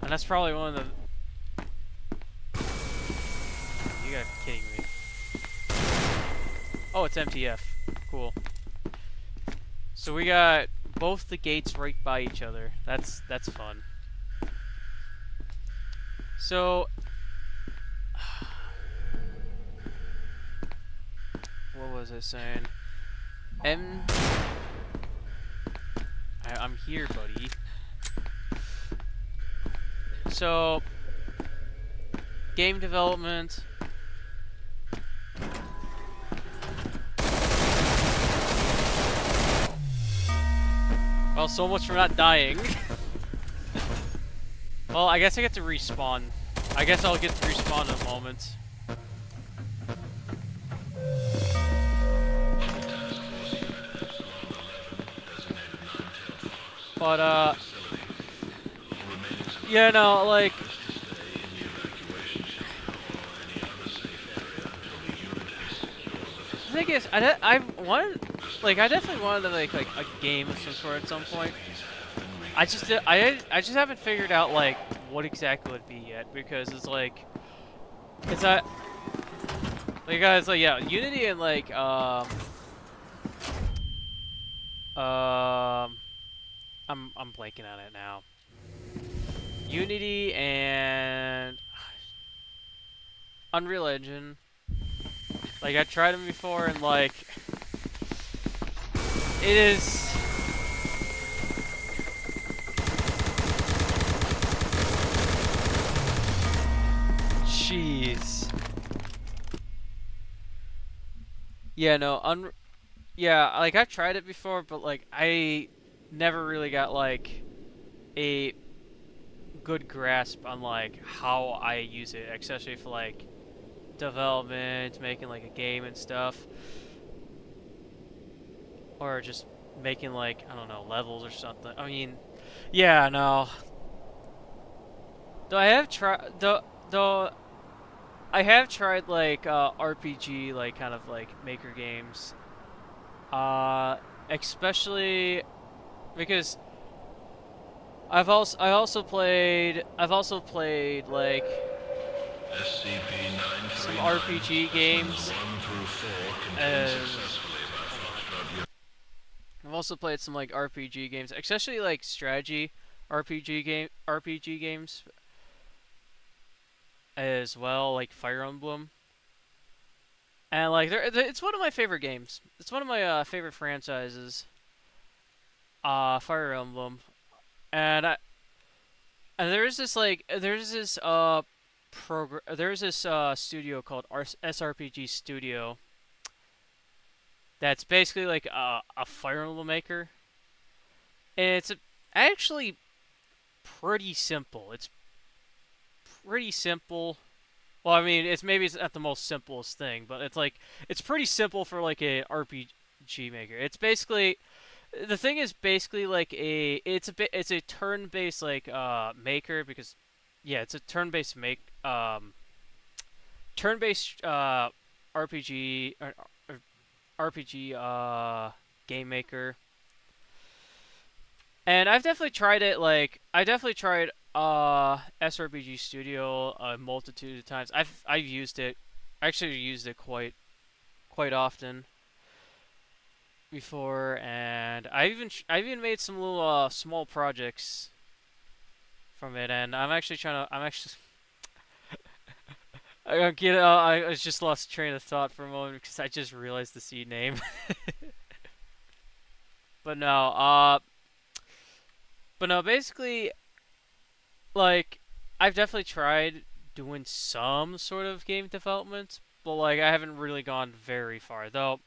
[SPEAKER 1] And that's probably one of the... You gotta be kidding me. Oh, it's MTF. Cool. So we got both the gates right by each other. That's fun. So... What was I saying? I'm here, buddy. So, game development. Well, so much for not dying. Well, I guess I get to respawn. I guess I'll get to respawn in a moment. But, yeah, no, like... The thing is, I definitely wanted to make, like, a game of some sort at some point. I just haven't figured out, like, what exactly it would be yet, because it's like... It's a... Like, guys, like, yeah, Unity and, like, I'm blanking on it now. Unity and Unreal Engine. Like, I tried them before and, like, it is... Jeez. Yeah, no, yeah, like, I've tried it before, but, like, I never really got, like, a good grasp on, like, how I use it, especially for, like, development, making, like, a game and stuff. Or just making, like, I don't know, levels or something. I mean, yeah, no. Though I have tried, though, I have tried like RPG like kind of like maker games. Especially because I've also played like some RPG games as I've also played some like RPG games, especially like strategy RPG games as well, like Fire Emblem. And like it's one of my favorite games. It's one of my favorite franchises. Fire Emblem. And there's this studio called SRPG Studio that's basically like a Fire Emblem maker. And it's actually pretty simple. It's pretty simple. Well, I mean, it's not the most simplest thing, but it's pretty simple for like a RPG maker. It's basically the thing is basically like it's a turn-based like maker because yeah, it's a turn-based RPG or RPG game maker. And I've definitely tried it. Like I definitely tried SRPG Studio a multitude of times. I've used it. I actually used it quite often before, and I've even made some little small projects from it. And I'm actually I just lost train of thought for a moment because I just realized the seed name. But no, basically, like, I've definitely tried doing some sort of game development, but like, I haven't really gone very far, though.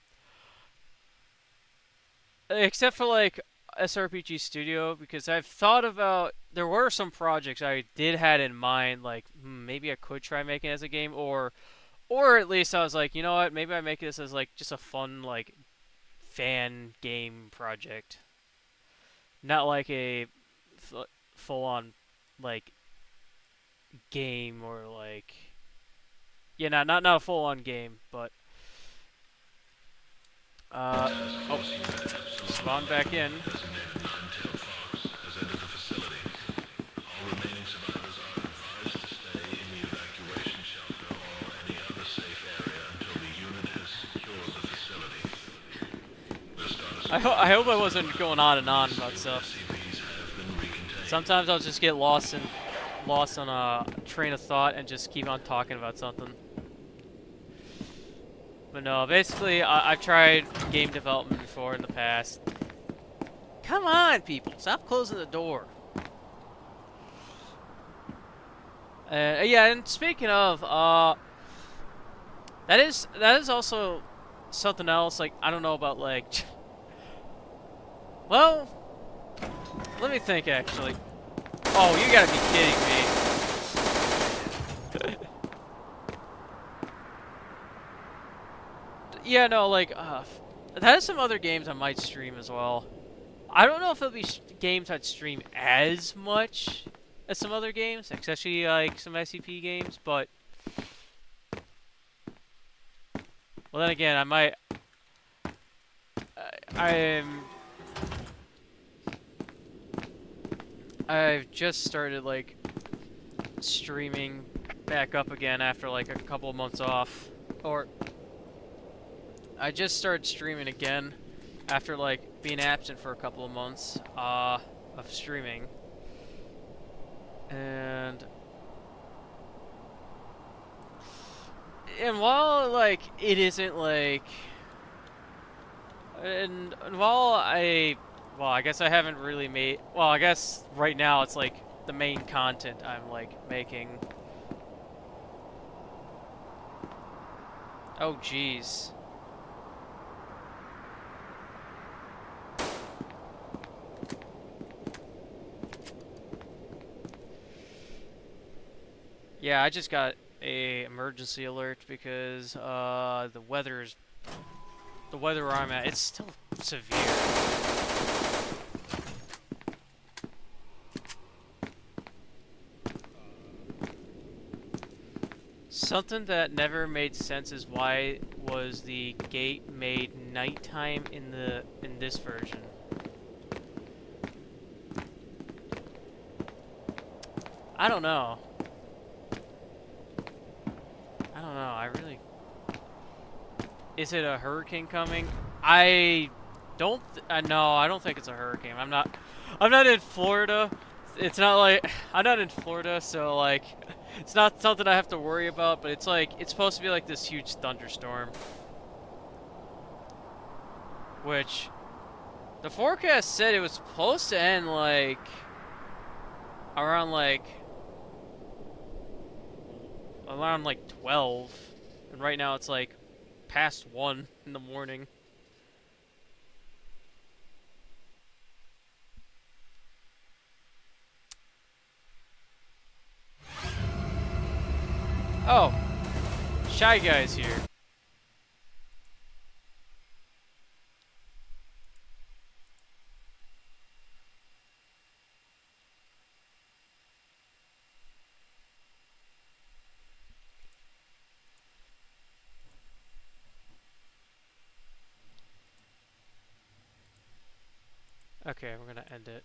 [SPEAKER 1] Except for like SRPG Studio, because I've thought about there were some projects I did had in mind, like maybe I could try making it as a game, or at least I was like, you know what, maybe I make this as like just a fun like fan game project, not like a full on like game or like yeah, not a full on game, but oh, spawn back in. I hope I wasn't going on and on about stuff. Sometimes I'll just get lost on a train of thought and just keep on talking about something. But no, basically I've tried game development before in the past. Come on, people, stop closing the door. Yeah, and speaking of, that is also something else. Like I don't know about like. Well, let me think actually. Oh, you gotta be kidding me. Yeah, no, like, that is some other games I might stream as well. I don't know if it'll be games I'd stream as much as some other games, especially like some SCP games, but well, then again, I might. I've just started like streaming back up again after like a couple of months off, or I just started streaming again after like being absent for a couple of months of streaming, and while like it isn't like, and while I guess I haven't really made. Well, I guess right now it's like the main content I'm like making. Oh, jeez. Yeah, I just got a emergency alert because the weather where I'm at, it's still severe. Something that never made sense is why was the gate made nighttime in this version? I don't know. I don't know. I really. Is it a hurricane coming? I don't. No, I don't think it's a hurricane. I'm not. I'm not in Florida. It's not like I'm not in Florida, so like, it's not something I have to worry about. But it's like it's supposed to be like this huge thunderstorm, which the forecast said it was supposed to end like around like 12, and right now it's like past 1 in the morning. Oh, Shy Guy's here. Okay, we're gonna end it.